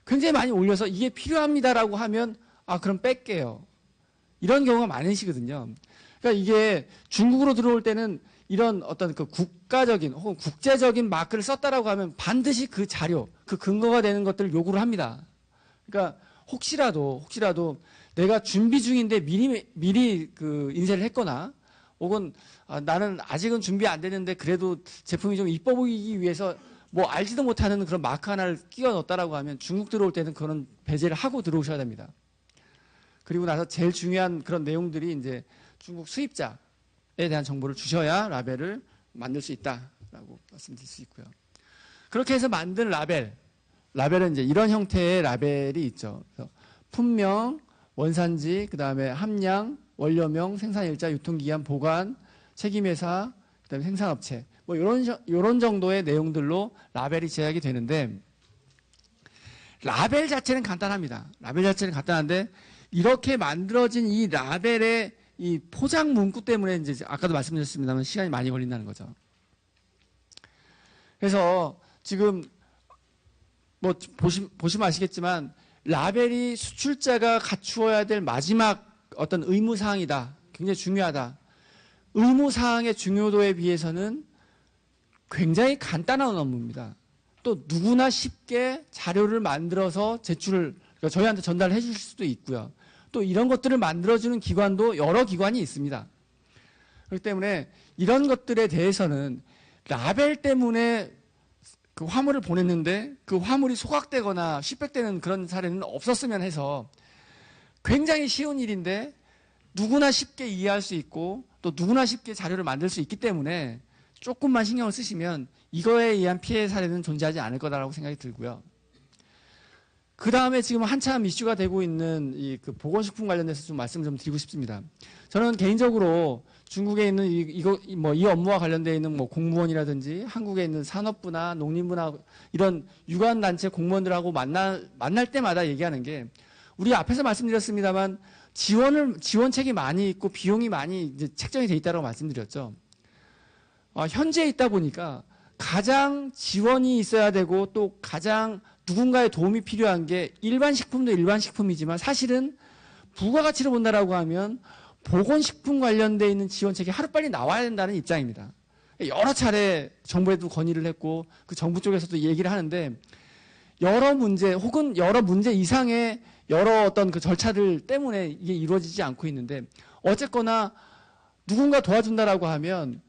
굉장히 많이 올려서 이게 필요합니다라고 하면 그럼 뺄게요. 이런 경우가 많으시거든요. 그러니까 이게 중국으로 들어올 때는 이런 어떤 그 국가적인 혹은 국제적인 마크를 썼다라고 하면 반드시 그 자료, 그 근거가 되는 것들을 요구를 합니다. 그러니까 혹시라도 내가 준비 중인데 미리 그 인쇄를 했거나 혹은 나는 아직은 준비 안 되는데 그래도 제품이 좀 이뻐 보이기 위해서 뭐 알지도 못하는 그런 마크 하나를 끼워 넣었다라고 하면 중국 들어올 때는 그런 배제를 하고 들어오셔야 됩니다. 그리고 나서 제일 중요한 그런 내용들이 이제 중국 수입자에 대한 정보를 주셔야 라벨을 만들 수 있다라고 말씀드릴 수 있고요. 그렇게 해서 만든 라벨은 이제 이런 형태의 라벨이 있죠. 그래서 품명, 원산지, 그 다음에 함량, 원료명, 생산일자, 유통기한, 보관, 책임회사, 그 다음에 생산업체 뭐 이런 정도의 내용들로 라벨이 제작이 되는데 라벨 자체는 간단합니다. 라벨 자체는 간단한데 이렇게 만들어진 이 라벨의 이 포장 문구 때문에 이제 아까도 말씀드렸습니다만 시간이 많이 걸린다는 거죠. 그래서 지금 뭐 보시면 아시겠지만 라벨이 수출자가 갖추어야 될 마지막 어떤 의무사항이다. 굉장히 중요하다. 의무사항의 중요도에 비해서는 굉장히 간단한 업무입니다. 또 누구나 쉽게 자료를 만들어서 그러니까 저희한테 전달해 주실 수도 있고요. 또 이런 것들을 만들어주는 기관도 여러 기관이 있습니다. 그렇기 때문에 이런 것들에 대해서는 라벨 때문에 그 화물을 보냈는데 그 화물이 소각되거나 시백되는 그런 사례는 없었으면 해서 굉장히 쉬운 일인데 누구나 쉽게 이해할 수 있고 또 누구나 쉽게 자료를 만들 수 있기 때문에 조금만 신경을 쓰시면 이거에 의한 피해 사례는 존재하지 않을 거다라고 생각이 들고요. 그 다음에 지금 한참 이슈가 되고 있는 그 보건식품 관련돼서 좀 말씀 좀 드리고 싶습니다. 저는 개인적으로 중국에 있는 이 업무와 관련되어 있는 뭐 공무원이라든지 한국에 있는 산업부나 농림부나 이런 유관단체 공무원들하고 만날 때마다 얘기하는 게 우리 앞에서 말씀드렸습니다만 지원책이 많이 있고 비용이 많이 이제 책정이 돼 있다고 말씀드렸죠. 현재에 있다 보니까 가장 지원이 있어야 되고 또 가장 누군가의 도움이 필요한 게 일반 식품도 일반 식품이지만 사실은 부가가치를 본다라고 하면 보건식품 관련돼 있는 지원책이 하루빨리 나와야 된다는 입장입니다. 여러 차례 정부에도 건의를 했고 그 정부 쪽에서도 얘기를 하는데 여러 문제 혹은 여러 문제 이상의 여러 어떤 그 절차들 때문에 이게 이루어지지 않고 있는데 어쨌거나 누군가 도와준다라고 하면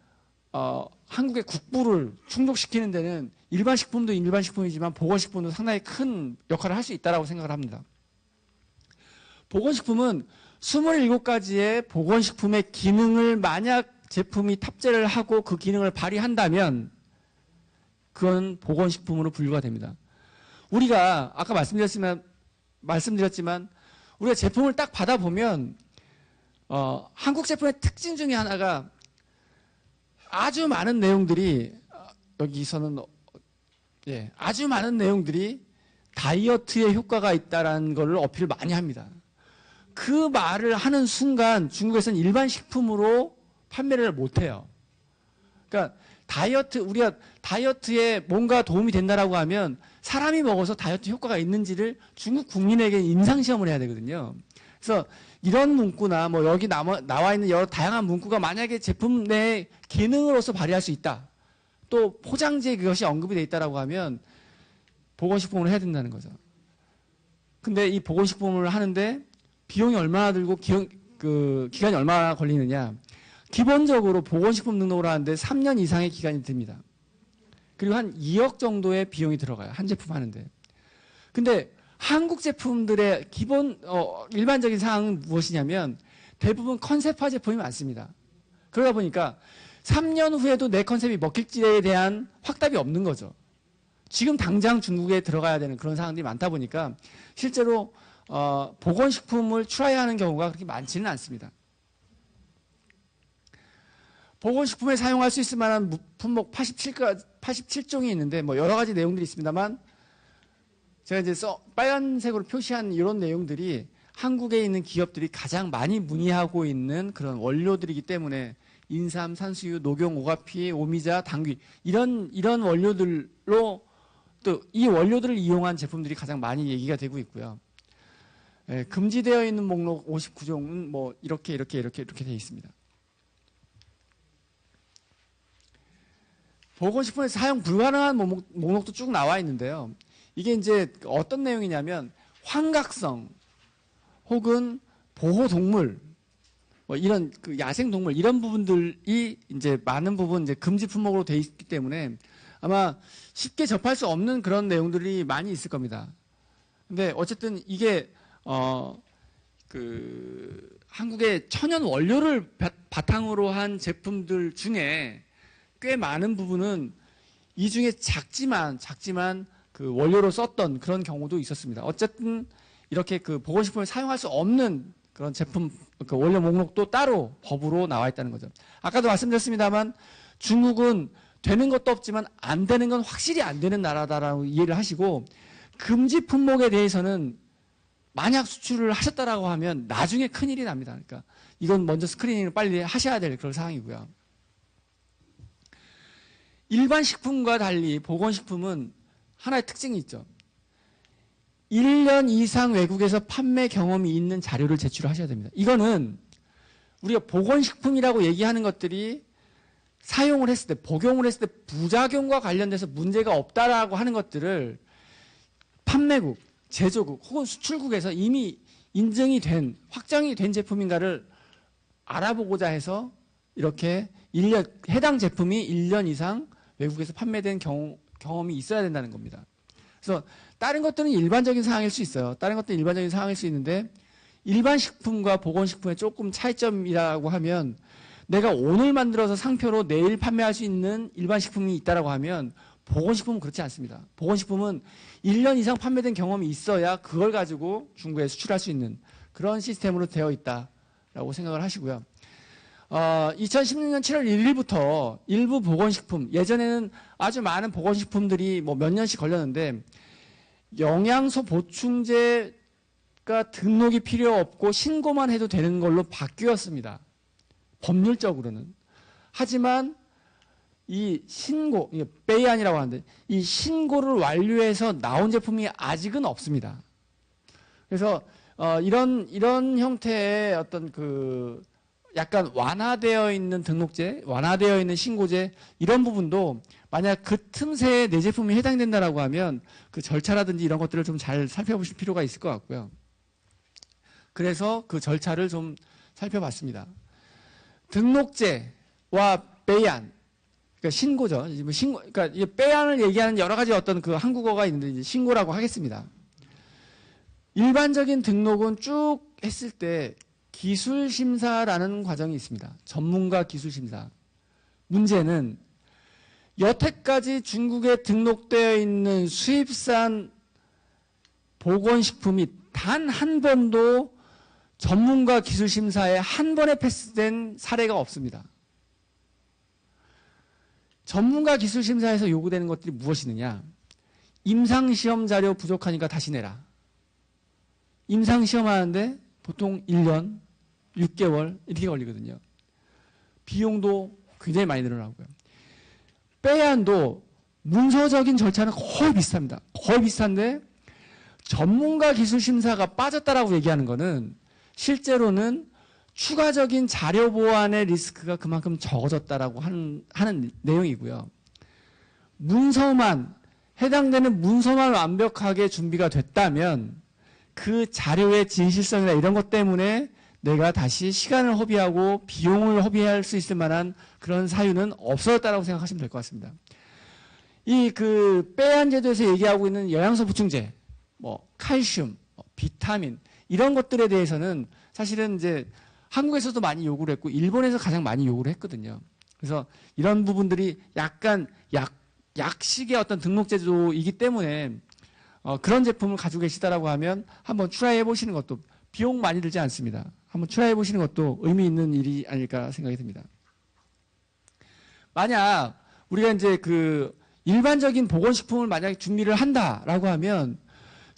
한국의 국부를 충족시키는 데는 일반 식품도 일반 식품이지만 보건식품도 상당히 큰 역할을 할 수 있다고 생각을 합니다. 보건식품은 27가지의 보건식품의 기능을 만약 제품이 탑재를 하고 그 기능을 발휘한다면 그건 보건식품으로 분류가 됩니다. 우리가 아까 말씀드렸지만 우리가 제품을 딱 받아보면 한국 제품의 특징 중에 하나가 아주 많은 내용들이 여기서는 아주 많은 내용들이 다이어트에 효과가 있다는 걸 어필을 많이 합니다. 그 말을 하는 순간 중국에서는 일반 식품으로 판매를 못해요. 그러니까 우리가 다이어트에 뭔가 도움이 된다라고 하면 사람이 먹어서 다이어트 효과가 있는지를 중국 국민에게 임상시험을 해야 되거든요. 그래서 이런 문구나 뭐 여기 나와 있는 여러 다양한 문구가 만약에 제품 내 기능으로서 발휘할 수 있다. 또 포장지에 그것이 언급이 되어 있다라고 하면 보건식품을 해야 된다는 거죠. 근데 이 보건식품을 하는데 비용이 얼마나 들고 기간이 얼마나 걸리느냐. 기본적으로 보건식품 등록을 하는데 3년 이상의 기간이 듭니다. 그리고 한 2억 정도의 비용이 들어가요. 한 제품 하는데. 근데 한국 제품들의 일반적인 사항은 무엇이냐면 대부분 컨셉화 제품이 많습니다. 그러다 보니까 3년 후에도 내 컨셉이 먹힐지에 대한 확답이 없는 거죠. 지금 당장 중국에 들어가야 되는 그런 상황들이 많다 보니까 실제로 보건식품을 출하하는 경우가 그렇게 많지는 않습니다. 보건식품에 사용할 수 있을 만한 품목 87종이 있는데 뭐 여러 가지 내용들이 있습니다만 제가 이제 빨간색으로 표시한 이런 내용들이 한국에 있는 기업들이 가장 많이 문의하고 있는 그런 원료들이기 때문에 인삼, 산수유, 녹용, 오가피, 오미자, 당귀 이런 원료들로 또 이 원료들을 이용한 제품들이 가장 많이 얘기가 되고 있고요. 예, 금지되어 있는 목록 59종은 뭐 이렇게 되어 있습니다. 보건식품에서 사용 불가능한 목록도 쭉 나와 있는데요. 이게 이제 어떤 내용이냐면 환각성 혹은 보호동물 뭐 이런 그 야생동물 이런 부분들이 이제 많은 부분 이제 금지 품목으로 되어 있기 때문에 아마 쉽게 접할 수 없는 그런 내용들이 많이 있을 겁니다. 근데 어쨌든 이게 그 한국의 천연 원료를 바탕으로 한 제품들 중에 꽤 많은 부분은 이 중에 작지만 그 원료로 썼던 그런 경우도 있었습니다. 어쨌든 이렇게 그 보건식품을 사용할 수 없는 그런 제품 그 원료 목록도 따로 법으로 나와 있다는 거죠. 아까도 말씀드렸습니다만 중국은 되는 것도 없지만 안 되는 건 확실히 안 되는 나라다라고 이해를 하시고 금지 품목에 대해서는 만약 수출을 하셨다라고 하면 나중에 큰일이 납니다. 그러니까 이건 먼저 스크리닝을 빨리 하셔야 될 그런 상황이고요. 일반 식품과 달리 보건식품은 하나의 특징이 있죠. 1년 이상 외국에서 판매 경험이 있는 자료를 제출하셔야 됩니다. 이거는 우리가 보건식품이라고 얘기하는 것들이 사용을 했을 때, 복용을 했을 때 부작용과 관련돼서 문제가 없다라고 하는 것들을 판매국, 제조국 혹은 수출국에서 이미 인증이 된, 확정이 된 제품인가를 알아보고자 해서 이렇게 해당 제품이 1년 이상 외국에서 판매된 경험이 있어야 된다는 겁니다. 그래서 다른 것들은 일반적인 사항일 수 있어요. 다른 것들은 일반적인 사항일 수 있는데 일반 식품과 보건식품의 조금 차이점이라고 하면 내가 오늘 만들어서 상표로 내일 판매할 수 있는 일반 식품이 있다라고 하면 보건식품은 그렇지 않습니다. 보건식품은 1년 이상 판매된 경험이 있어야 그걸 가지고 중국에 수출할 수 있는 그런 시스템으로 되어 있다라고 생각을 하시고요. 2016년 7월 1일부터 일부 보건식품, 예전에는 아주 많은 보건식품들이 뭐 몇 년씩 걸렸는데 영양소 보충제가 등록이 필요 없고 신고만 해도 되는 걸로 바뀌었습니다. 법률적으로는. 하지만 이 신고, 베이안이라고 하는데 이 신고를 완료해서 나온 제품이 아직은 없습니다. 그래서 이런 형태의 어떤 그 약간 완화되어 있는 등록제, 완화되어 있는 신고제 이런 부분도 만약 그 틈새에 내 제품이 해당된다라고 하면 그 절차라든지 이런 것들을 좀 잘 살펴보실 필요가 있을 것 같고요. 그래서 그 절차를 좀 살펴봤습니다. 등록제와 빼안, 그러니까 신고죠. 그러니까 이 빼안을 얘기하는 여러 가지 어떤 그 한국어가 있는데 이제 신고라고 하겠습니다. 일반적인 등록은 쭉 했을 때 기술심사라는 과정이 있습니다. 전문가 기술심사. 문제는 여태까지 중국에 등록되어 있는 수입산 보건식품이 단 한 번도 전문가 기술심사에 한 번에 패스된 사례가 없습니다. 전문가 기술심사에서 요구되는 것들이 무엇이느냐? 임상시험 자료 부족하니까 다시 내라. 임상시험 하는데 보통 1년, 6개월 이렇게 걸리거든요. 비용도 굉장히 많이 늘어나고요. 빼안도 문서적인 절차는 거의 비슷합니다. 거의 비슷한데 전문가 기술심사가 빠졌다라고 얘기하는 거는 실제로는 추가적인 자료 보완의 리스크가 그만큼 적어졌다라고 하는 내용이고요. 문서만, 해당되는 문서만 완벽하게 준비가 됐다면 그 자료의 진실성이나 이런 것 때문에 내가 다시 시간을 허비하고 비용을 허비할 수 있을 만한 그런 사유는 없어졌다라고 생각하시면 될 것 같습니다. 이 그 빼안 제도에서 얘기하고 있는 영양소 보충제, 뭐 칼슘, 비타민 이런 것들에 대해서는 사실은 이제 한국에서도 많이 요구를 했고 일본에서 가장 많이 요구를 했거든요. 그래서 이런 부분들이 약간 약식의 어떤 등록 제도이기 때문에 그런 제품을 가지고 계시다라고 하면 한번 트라이해 보시는 것도 비용 많이 들지 않습니다. 한번 트라이해 보시는 것도 의미 있는 일이 아닐까 생각이 듭니다. 만약 우리가 이제 그 일반적인 보건식품을 만약에 준비를 한다라고 하면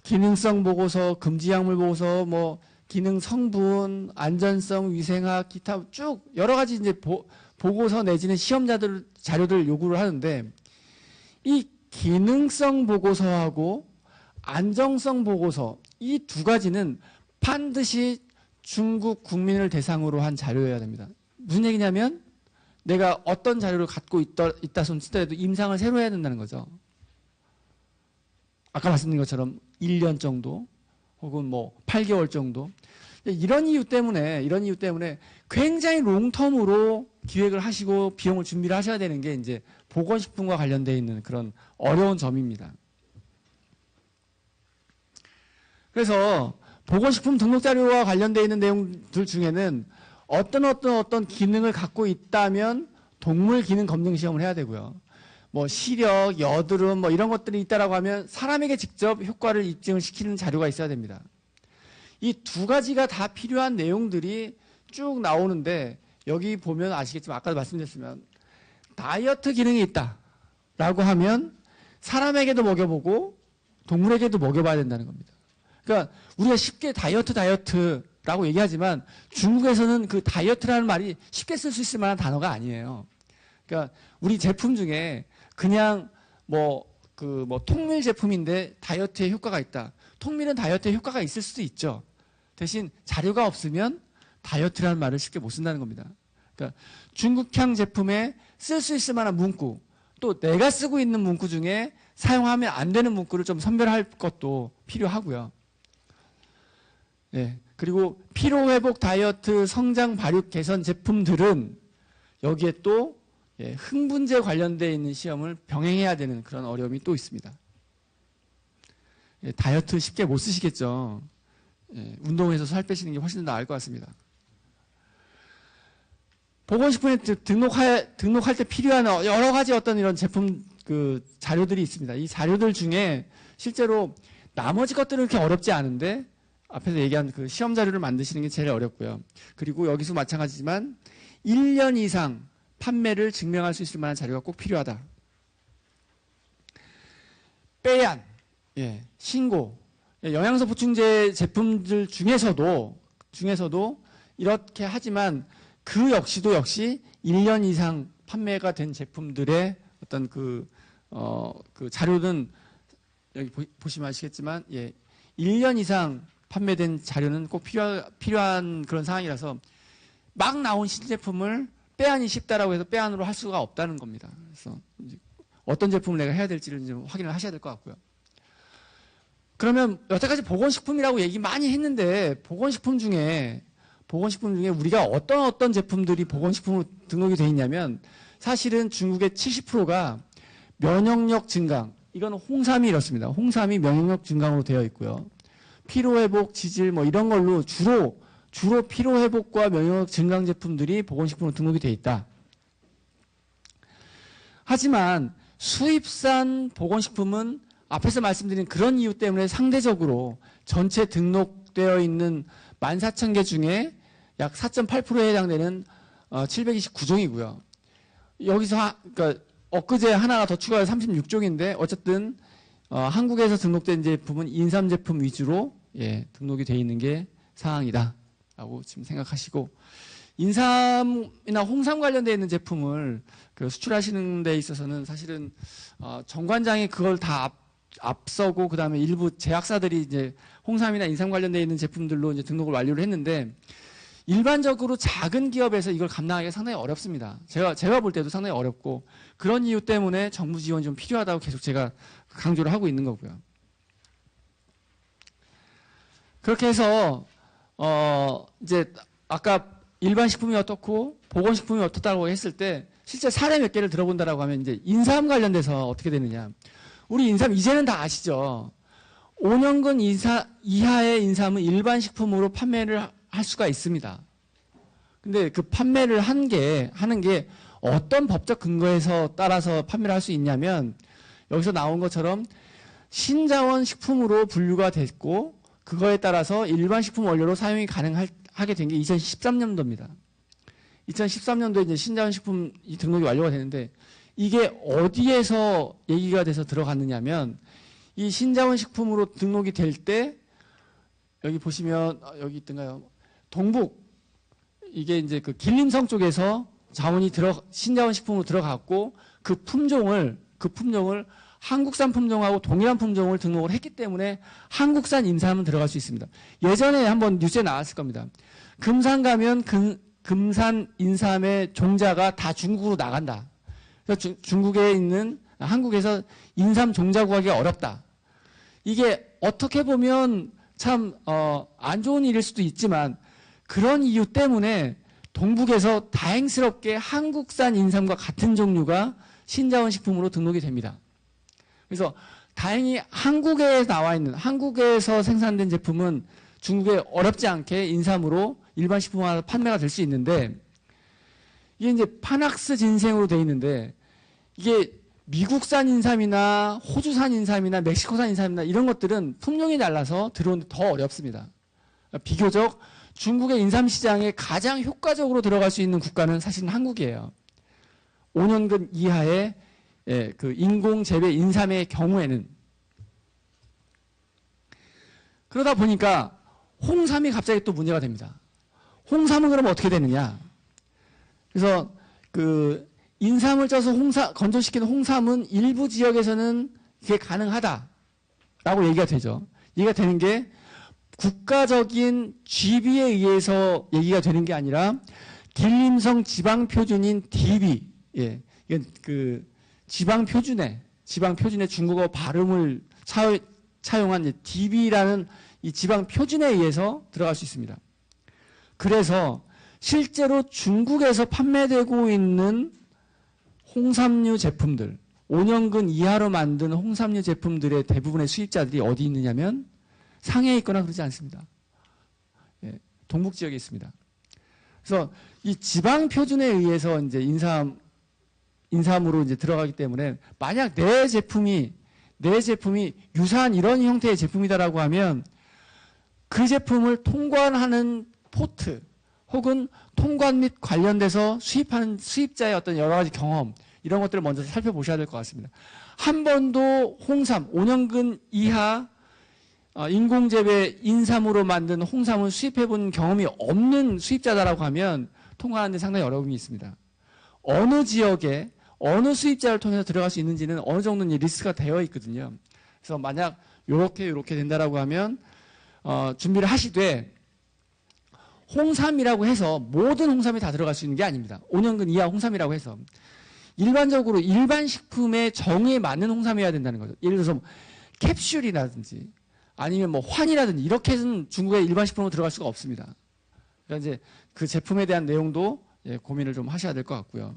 기능성 보고서, 금지 약물 보고서, 뭐 기능 성분, 안전성, 위생학, 기타 쭉 여러 가지 이제 보고서 내지는 자료들 요구를 하는데, 이 기능성 보고서하고 안정성 보고서 이 두 가지는 반드시 중국 국민을 대상으로 한 자료여야 됩니다. 무슨 얘기냐면 내가 어떤 자료를 갖고 있다 손 치더라도 임상을 새로 해야 된다는 거죠. 아까 말씀드린 것처럼 1년 정도 혹은 뭐 8개월 정도. 이런 이유 때문에 굉장히 롱텀으로 기획을 하시고 비용을 준비를 하셔야 되는 게 이제 보건식품과 관련되어 있는 그런 어려운 점입니다. 그래서 보건식품 등록 자료와 관련되어 있는 내용들 중에는 어떤 기능을 갖고 있다면 동물 기능 검증 시험을 해야 되고요. 뭐 시력, 여드름 뭐 이런 것들이 있다라고 하면 사람에게 직접 효과를 입증을 시키는 자료가 있어야 됩니다. 이 두 가지가 다 필요한 내용들이 쭉 나오는데 여기 보면 아시겠지만 아까도 말씀드렸지만 다이어트 기능이 있다라고 하면 사람에게도 먹여보고 동물에게도 먹여봐야 된다는 겁니다. 그러니까 우리가 쉽게 다이어트라고 얘기하지만 중국에서는 그 다이어트라는 말이 쉽게 쓸 수 있을 만한 단어가 아니에요. 그러니까 우리 제품 중에 그냥 통밀 제품인데 다이어트에 효과가 있다. 통밀은 다이어트에 효과가 있을 수도 있죠. 대신 자료가 없으면 다이어트라는 말을 쉽게 못 쓴다는 겁니다. 그러니까 중국향 제품에 쓸 수 있을 만한 문구, 또 내가 쓰고 있는 문구 중에 사용하면 안 되는 문구를 좀 선별할 것도 필요하고요. 네. 그리고 피로회복 다이어트 성장 발육 개선 제품들은 여기에 또 흥분제 관련되어 있는 시험을 병행해야 되는 그런 어려움이 또 있습니다. 다이어트 쉽게 못 쓰시겠죠. 운동해서 살 빼시는 게 훨씬 더 나을 것 같습니다. 보건식품에 등록할 때 필요한 여러 가지 어떤 이런 제품 자료들이 있습니다. 이 자료들 중에 실제로 나머지 것들은 그렇게 어렵지 않은데 앞에서 얘기한 그 시험 자료를 만드시는 게 제일 어렵고요. 그리고 여기서 마찬가지지만 1년 이상 판매를 증명할 수 있을 만한 자료가 꼭 필요하다. 빼앗, 신고, 영양소 보충제 제품들 중에서도 이렇게 하지만 그 역시 1년 이상 판매가 된 제품들의 어떤 그 자료는 여기 보시면 아시겠지만 1년 이상 판매된 자료는 꼭 필요한 그런 상황이라서 막 나온 신제품을 빼앗이 쉽다라고 해서 빼앗으로 할 수가 없다는 겁니다. 그래서 어떤 제품을 내가 해야 될지를 좀 확인을 하셔야 될 것 같고요. 그러면 여태까지 보건식품이라고 얘기 많이 했는데 보건식품 중에 우리가 어떤 제품들이 보건식품으로 등록이 돼 있냐면 사실은 중국의 70%가 면역력 증강, 이건 홍삼이 이렇습니다. 홍삼이 면역력 증강으로 되어 있고요. 피로회복, 지질 뭐 이런 걸로 주로 피로회복과 면역력 증강 제품들이 보건식품으로 등록이 돼 있다. 하지만 수입산 보건식품은 앞에서 말씀드린 그런 이유 때문에 상대적으로 전체 등록되어 있는 14,000개 중에 약 4.8%에 해당되는 729종이고요. 여기서 그러니까 엊그제 하나가 더 추가해서 36종인데 어쨌든 한국에서 등록된 제품은 인삼 제품 위주로 등록이 되어 있는 게 상황이다라고 지금 생각하시고 인삼이나 홍삼 관련되어 있는 제품을 수출하시는 데 있어서는 사실은 정관장이 그걸 다 앞서고 그다음에 일부 제약사들이 이제 홍삼이나 인삼 관련되어 있는 제품들로 이제 등록을 완료를 했는데 일반적으로 작은 기업에서 이걸 감당하기가 상당히 어렵습니다. 제가 볼 때도 상당히 어렵고 그런 이유 때문에 정부 지원이 좀 필요하다고 계속 제가 강조를 하고 있는 거고요. 그렇게 해서 이제 아까 일반 식품이 어떻고 보건식품이 어떻다고 했을 때 실제 사례 몇 개를 들어본다라고 하면 이제 인삼 관련돼서 어떻게 되느냐. 우리 인삼 이제는 다 아시죠? 5년근 이하의 인삼은 일반 식품으로 판매를 할 수가 있습니다. 근데 그 판매를 하는 게 어떤 법적 근거에서 따라서 판매를 할 수 있냐면 여기서 나온 것처럼 신자원 식품으로 분류가 됐고 그거에 따라서 일반 식품 원료로 사용이 가능하게 된 게 2013년도입니다. 2013년도에 이제 신자원 식품 등록이 완료가 되는데 이게 어디에서 얘기가 돼서 들어갔느냐면 이 신자원식품으로 등록이 될 때 여기 보시면 여기 있던가요? 동북 이게 이제 그 길림성 쪽에서 자원이 신자원식품으로 들어갔고 그 품종을 한국산 품종하고 동일한 품종을 등록을 했기 때문에 한국산 인삼은 들어갈 수 있습니다. 예전에 한번 뉴스에 나왔을 겁니다. 금산 가면 금산 인삼의 종자가 다 중국으로 나간다. 그래서 중국에 있는 한국에서 인삼 종자 구하기가 어렵다. 이게 어떻게 보면 참 안 좋은 일일 수도 있지만 그런 이유 때문에 동북에서 다행스럽게 한국산 인삼과 같은 종류가 신자원식품으로 등록이 됩니다. 그래서 다행히 한국에 나와 있는 한국에서 생산된 제품은 중국에 어렵지 않게 인삼으로 일반 식품화로 판매가 될 수 있는데 이게 이제 파낙스 진생으로 되어 있는데 이게 미국산 인삼이나 호주산 인삼이나 멕시코산 인삼이나 이런 것들은 품종이 달라서 들어오는데 더 어렵습니다. 비교적 중국의 인삼 시장에 가장 효과적으로 들어갈 수 있는 국가는 사실은 한국이에요. 5년근 이하의 그 인공 재배 인삼의 경우에는 그러다 보니까 홍삼이 갑자기 또 문제가 됩니다. 홍삼은 그러면 어떻게 되느냐? 그래서 그 인삼을 쪄서 건조시키는 홍삼은 일부 지역에서는 그게 가능하다라고 얘기가 되죠. 얘기가 되는 게 국가적인 GB에 의해서 얘기가 되는 게 아니라 길림성 지방 표준인 DB, 이건 그 지방 표준에 중국어 발음을 차용한 DB라는 이 지방 표준에 의해서 들어갈 수 있습니다. 그래서 실제로 중국에서 판매되고 있는 홍삼류 제품들, 5년근 이하로 만든 홍삼류 제품들의 대부분의 수입자들이 어디 있느냐면 상해에 있거나 그러지 않습니다. 동북 지역에 있습니다. 그래서 이 지방 표준에 의해서 이제 인삼으로 이제 들어가기 때문에 만약 내 제품이 유사한 이런 형태의 제품이다라고 하면 그 제품을 통관하는 포트 혹은 통관 및 관련돼서 수입하는 수입자의 어떤 여러 가지 경험 이런 것들을 먼저 살펴보셔야 될 것 같습니다. 한 번도 홍삼 5년근 이하 인공재배 인삼으로 만든 홍삼을 수입해본 경험이 없는 수입자다라고 하면 통과하는 데 상당히 어려움이 있습니다. 어느 지역에 어느 수입자를 통해서 들어갈 수 있는지는 어느 정도는 리스크가 되어 있거든요. 그래서 만약 이렇게 된다라고 하면 준비를 하시되 홍삼이라고 해서 모든 홍삼이 다 들어갈 수 있는 게 아닙니다. 5년근 이하 홍삼이라고 해서 일반적으로 일반 식품의 정의에 맞는 홍삼이어야 된다는 거죠. 예를 들어서 캡슐이라든지 아니면 뭐 환이라든지 이렇게는 중국의 일반 식품으로 들어갈 수가 없습니다. 그러니까 이제 그 제품에 대한 내용도 고민을 좀 하셔야 될 것 같고요.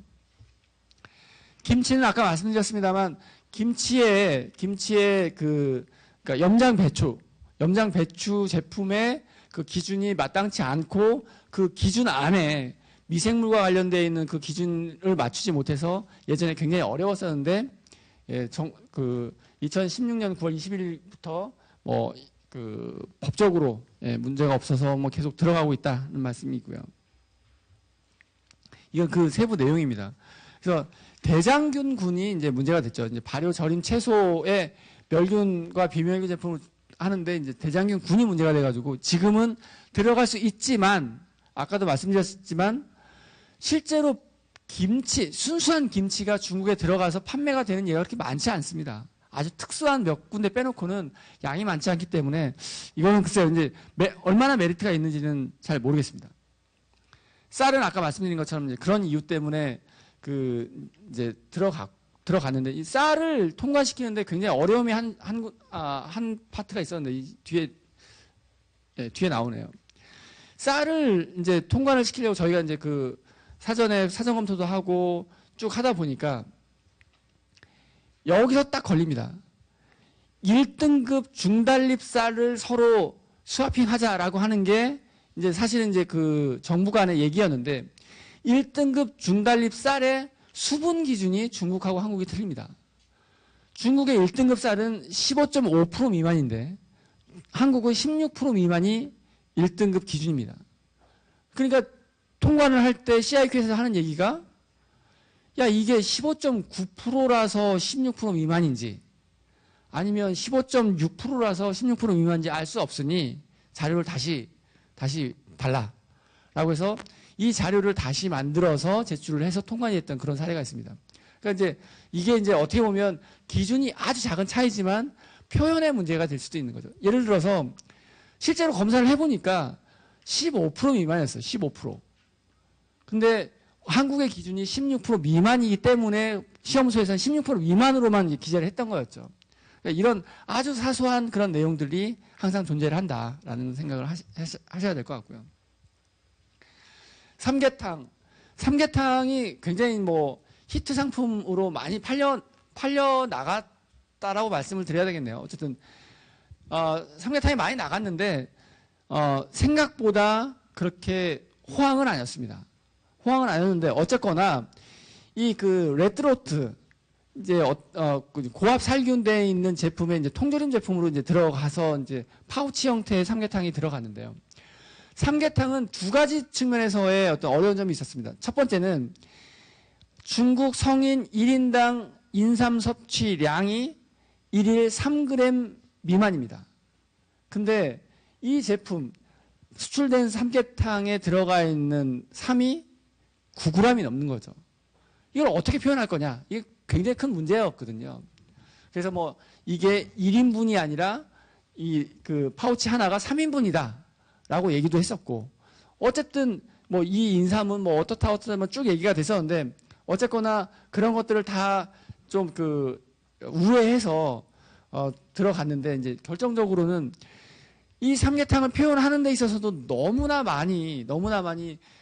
김치는 아까 말씀드렸습니다만 김치의 그러니까 염장 배추 제품의 그 기준이 마땅치 않고 그 기준 안에 미생물과 관련되어 있는 그 기준을 맞추지 못해서 예전에 굉장히 어려웠었는데 2016년 9월 20일부터 그 법적으로 문제가 없어서 계속 들어가고 있다는 말씀이고요. 이건 그 세부 내용입니다. 그래서 대장균 군이 이제 문제가 됐죠. 이제 발효 절임 채소에 멸균과 비멸균 제품을 하는데 이제 대장균 군이 문제가 돼가지고 지금은 들어갈 수 있지만 아까도 말씀드렸지만 실제로 순수한 김치가 중국에 들어가서 판매가 되는 예가 그렇게 많지 않습니다. 아주 특수한 몇 군데 빼놓고는 양이 많지 않기 때문에 이거는 글쎄요, 이제 얼마나 메리트가 있는지는 잘 모르겠습니다. 쌀은 아까 말씀드린 것처럼 이제 그런 이유 때문에 이제 들어갔는데 이 쌀을 통과시키는데 굉장히 어려움이 한 파트가 있었는데 뒤에 나오네요. 쌀을 이제 통과를 시키려고 저희가 이제 사전에 사전 검토도 하고 쭉 하다 보니까 여기서 딱 걸립니다. 1등급 중달립 쌀을 서로 스와핑 하자라고 하는 게 이제 사실은 이제 그 정부 간의 얘기였는데 1등급 중달립 쌀의 수분 기준이 중국하고 한국이 틀립니다. 중국의 1등급 쌀은 15.5% 미만인데 한국은 16% 미만이 1등급 기준입니다. 그러니까 통관을 할 때 CIQ에서 하는 얘기가 야 이게 15.9%라서 16% 미만인지 아니면 15.6%라서 16% 미만인지 알 수 없으니 자료를 다시 달라. 라고 해서 이 자료를 다시 만들어서 제출을 해서 통관이 됐던 그런 사례가 있습니다. 그러니까 이제 이게 이제 어떻게 보면 기준이 아주 작은 차이지만 표현의 문제가 될 수도 있는 거죠. 예를 들어서 실제로 검사를 해보니까 15% 미만이었어요. 15%. 근데 한국의 기준이 16% 미만이기 때문에 시험소에서는 16% 미만으로만 기재를 했던 거였죠. 그러니까 이런 아주 사소한 그런 내용들이 항상 존재를 한다라는 생각을 하셔야 될 것 같고요. 삼계탕. 삼계탕이 굉장히 뭐 히트 상품으로 많이 팔려 나갔다라고 말씀을 드려야 되겠네요. 어쨌든 삼계탕이 많이 나갔는데 생각보다 그렇게 호황은 아니었습니다. 호황은 아니었는데 어쨌거나 이 그 레트로트 이제 고압 살균되어 있는 제품에 이제 통조림 제품으로 이제 들어가서 이제 파우치 형태의 삼계탕이 들어갔는데요. 삼계탕은 두 가지 측면에서의 어떤 어려운 점이 있었습니다. 첫 번째는 중국 성인 1인당 인삼 섭취량이 1일 3g 미만입니다. 근데 이 제품 수출된 삼계탕에 들어가 있는 삼이 9g이 넘는 거죠. 이걸 어떻게 표현할 거냐? 이게 굉장히 큰 문제였거든요. 그래서 뭐 이게 1인분이 아니라 이 그 파우치 하나가 3인분이다. 라고 얘기도 했었고, 어쨌든 뭐 이 인삼은 뭐 어떻다 쭉 얘기가 됐었는데, 어쨌거나 그런 것들을 다 좀 그 우회해서 들어갔는데, 이제 결정적으로는 이 삼계탕을 표현하는 데 있어서도 너무나 많이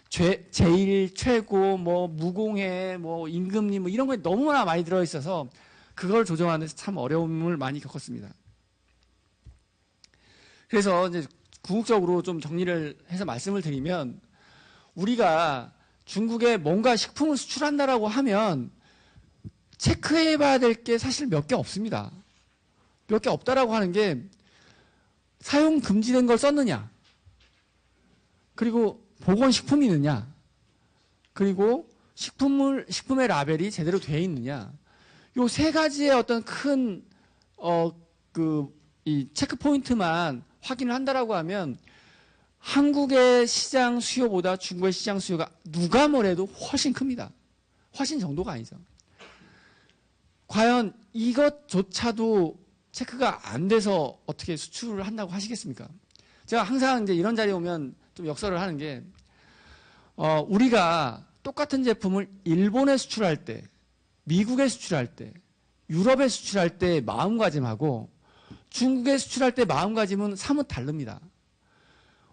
제일 최고 뭐 무공해 뭐 임금님 뭐 이런 거 너무나 많이 들어 있어서 그걸 조정하는 데 참 어려움을 많이 겪었습니다. 그래서 이제 궁극적으로 좀 정리를 해서 말씀을 드리면, 우리가 중국에 뭔가 식품을 수출한다라고 하면 체크해 봐야 될 게 사실 몇 개 없습니다. 몇 개 없다라고 하는 게 사용 금지된 걸 썼느냐, 그리고 보건식품이느냐, 그리고 식품의 라벨이 제대로 되어 있느냐, 요 세 가지의 어떤 큰 이 체크 포인트만 확인을 한다라고 하면 한국의 시장 수요보다 중국의 시장 수요가 누가 뭐래도 훨씬 큽니다. 훨씬 정도가 아니죠. 과연 이것조차도 체크가 안 돼서 어떻게 수출을 한다고 하시겠습니까? 제가 항상 이제 이런 자리에 오면 좀 역설을 하는 게, 우리가 똑같은 제품을 일본에 수출할 때, 미국에 수출할 때, 유럽에 수출할 때 마음가짐하고 중국에 수출할 때 마음가짐은 사뭇 다릅니다.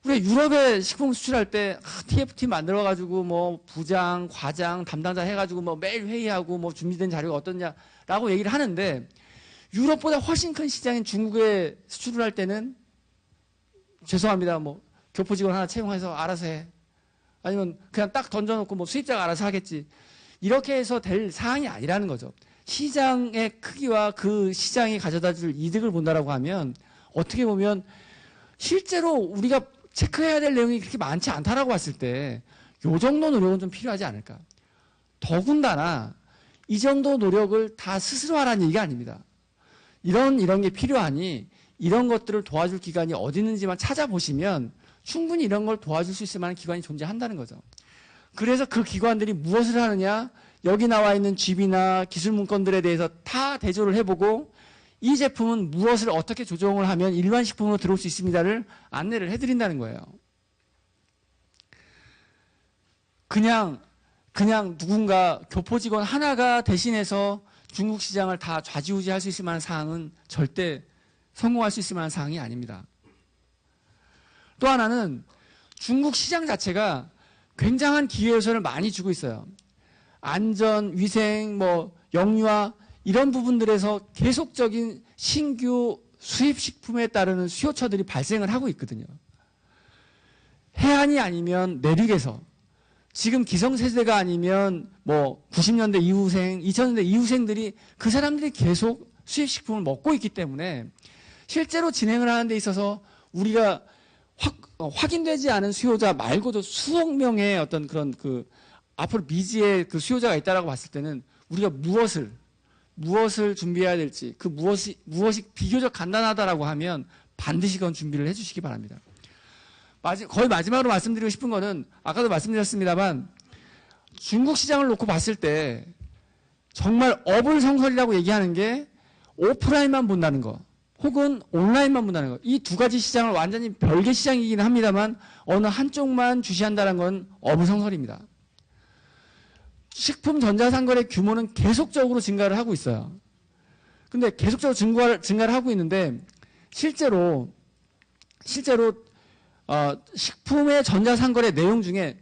우리가 유럽에 식품 수출할 때 TFT 만들어가지고 뭐 부장, 과장, 담당자 해가지고 뭐 매일 회의하고 뭐 준비된 자료가 어떠냐라고 얘기를 하는데, 유럽보다 훨씬 큰 시장인 중국에 수출을 할 때는 죄송합니다, 뭐 교포 직원 하나 채용해서 알아서 해, 아니면 그냥 딱 던져놓고 뭐 수입자가 알아서 하겠지, 이렇게 해서 될 사항이 아니라는 거죠. 시장의 크기와 그 시장이 가져다 줄 이득을 본다라고 하면 어떻게 보면 실제로 우리가 체크해야 될 내용이 그렇게 많지 않다라고 봤을 때 이 정도 노력은 좀 필요하지 않을까. 더군다나 이 정도 노력을 다 스스로 하라는 얘기가 아닙니다. 이런 게 필요하니 이런 것들을 도와줄 기관이 어디 있는지만 찾아보시면 충분히 이런 걸 도와줄 수 있을 만한 기관이 존재한다는 거죠. 그래서 그 기관들이 무엇을 하느냐, 여기 나와 있는 GB나 기술 문건들에 대해서 다 대조를 해보고 이 제품은 무엇을 어떻게 조정을 하면 일반 식품으로 들어올 수 있습니다를 안내를 해드린다는 거예요. 그냥 누군가 교포 직원 하나가 대신해서 중국 시장을 다 좌지우지할 수 있을 만한 사항은 절대 성공할 수 있을 만한 사항이 아닙니다. 또 하나는 중국 시장 자체가 굉장한 기회 요소를 많이 주고 있어요. 안전, 위생, 뭐 영유아 이런 부분들에서 계속적인 신규 수입식품에 따르는 수요처들이 발생을 하고 있거든요. 해안이 아니면 내륙에서, 지금 기성세대가 아니면 뭐 90년대 이후생, 2000년대 이후생들이 그 사람들이 계속 수입식품을 먹고 있기 때문에 실제로 진행을 하는 데 있어서 우리가 확인되지 않은 수요자 말고도 수억 명의 어떤 그런 그 앞으로 미지의 그 수요자가 있다라고 봤을 때는 우리가 무엇을 무엇을 준비해야 될지, 그 무엇이 비교적 간단하다라고 하면 반드시 그건 준비를 해주시기 바랍니다. 거의 마지막으로 말씀드리고 싶은 거는 아까도 말씀드렸습니다만 중국 시장을 놓고 봤을 때 정말 어불성설이라고 얘기하는 게 오프라인만 본다는 거 혹은 온라인만 본다는 거. 이 두 가지 시장을 완전히 별개 시장이긴 합니다만 어느 한쪽만 주시한다는 건 어불성설입니다. 식품 전자상거래 규모는 계속적으로 증가를 하고 있어요. 근데 계속적으로 증가를 하고 있는데 실제로 식품의 전자상거래 내용 중에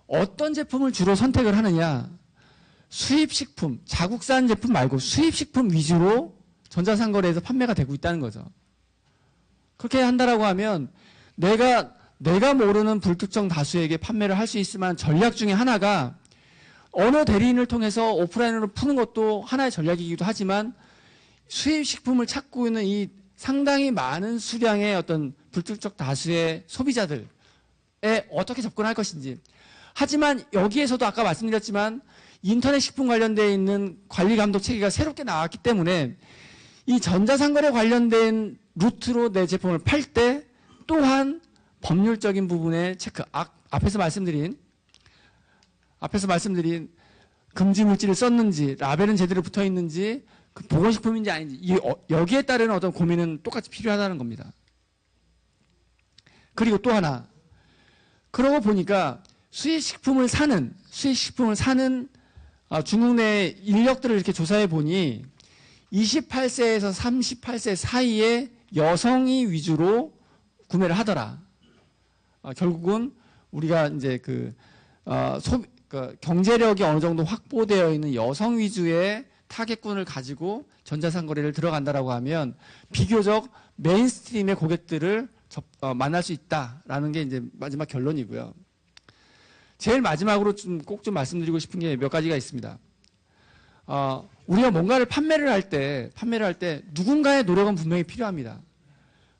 어떤 제품을 주로 선택을 하느냐. 수입식품, 자국산 제품 말고 수입식품 위주로 전자상거래에서 판매가 되고 있다는 거죠. 그렇게 한다라고 하면 내가 모르는 불특정 다수에게 판매를 할 수 있을 만한 전략 중에 하나가 어느 대리인을 통해서 오프라인으로 푸는 것도 하나의 전략이기도 하지만 수입식품을 찾고 있는 이 상당히 많은 수량의 어떤 불특정 다수의 소비자들에 어떻게 접근할 것인지. 하지만 여기에서도 아까 말씀드렸지만 인터넷 식품 관련되어 있는 관리 감독 체계가 새롭게 나왔기 때문에 이 전자상거래 관련된 루트로 내 제품을 팔 때 또한 법률적인 부분의 체크, 앞에서 말씀드린 금지 물질을 썼는지, 라벨은 제대로 붙어 있는지, 그 보건식품인지 아닌지, 여기에 따른 어떤 고민은 똑같이 필요하다는 겁니다. 그리고 또 하나, 그러고 보니까 수입식품을 사는 중국 내 인력들을 이렇게 조사해 보니 28세에서 38세 사이의 여성이 위주로 구매를 하더라. 결국은 우리가 이제 경제력이 어느 정도 확보되어 있는 여성 위주의 타겟군을 가지고 전자상거래를 들어간다라고 하면 비교적 메인스트림의 고객들을 만날 수 있다라는 게 이제 마지막 결론이고요. 제일 마지막으로 꼭 좀 말씀드리고 싶은 게 몇 가지가 있습니다. 우리가 뭔가를 판매를 할 때 누군가의 노력은 분명히 필요합니다.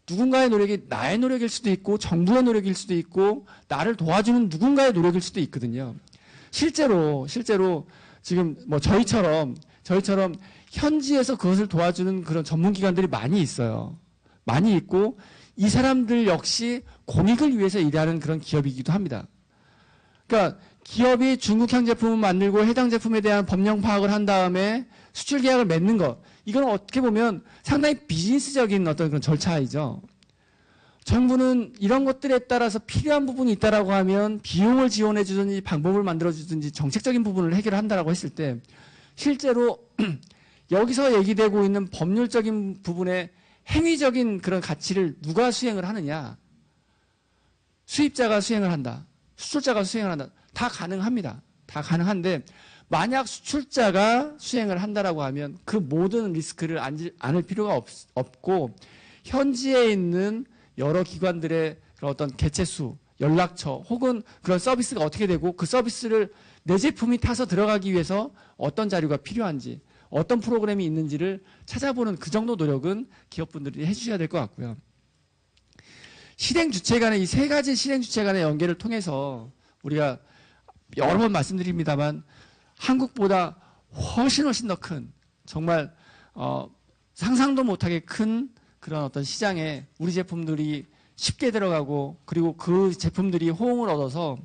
누군가의 노력이 나의 노력일 수도 있고 정부의 노력일 수도 있고 나를 도와주는 누군가의 노력일 수도 있거든요. 실제로 지금 뭐 저희처럼 현지에서 그것을 도와주는 그런 전문기관들이 많이 있어요. 많이 있고 이 사람들 역시 공익을 위해서 일하는 그런 기업이기도 합니다. 그러니까 기업이 중국향 제품을 만들고 해당 제품에 대한 법령 파악을 한 다음에 수출 계약을 맺는 것, 이건 어떻게 보면 상당히 비즈니스적인 어떤 그런 절차이죠. 정부는 이런 것들에 따라서 필요한 부분이 있다라고 하면 비용을 지원해 주든지 방법을 만들어 주든지 정책적인 부분을 해결한다라고 했을 때 실제로 여기서 얘기되고 있는 법률적인 부분의 행위적인 그런 가치를 누가 수행을 하느냐. 수입자가 수행을 한다. 수출자가 수행을 한다. 다 가능합니다. 다 가능한데 만약 수출자가 수행을 한다라고 하면 그 모든 리스크를 안을 필요가 없고 현지에 있는 여러 기관들의 그런 어떤 개체수, 연락처 혹은 그런 서비스가 어떻게 되고 그 서비스를 내 제품이 타서 들어가기 위해서 어떤 자료가 필요한지 어떤 프로그램이 있는지를 찾아보는 그 정도 노력은 기업분들이 해주셔야 될 것 같고요. 실행주체 간의 이 세 가지 실행주체 간의 연계를 통해서 우리가 여러 번 말씀드립니다만 한국보다 훨씬 더 큰 정말 상상도 못하게 큰 그런 어떤 시장에 우리 제품들이 쉽게 들어가고 그리고 그 제품들이 호응을 얻어서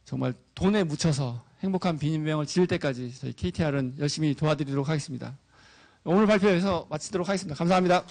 정말 돈에 묻혀서 행복한 비인명을 지을 때까지 저희 KTR은 열심히 도와드리도록 하겠습니다. 오늘 발표 여기서 마치도록 하겠습니다. 감사합니다.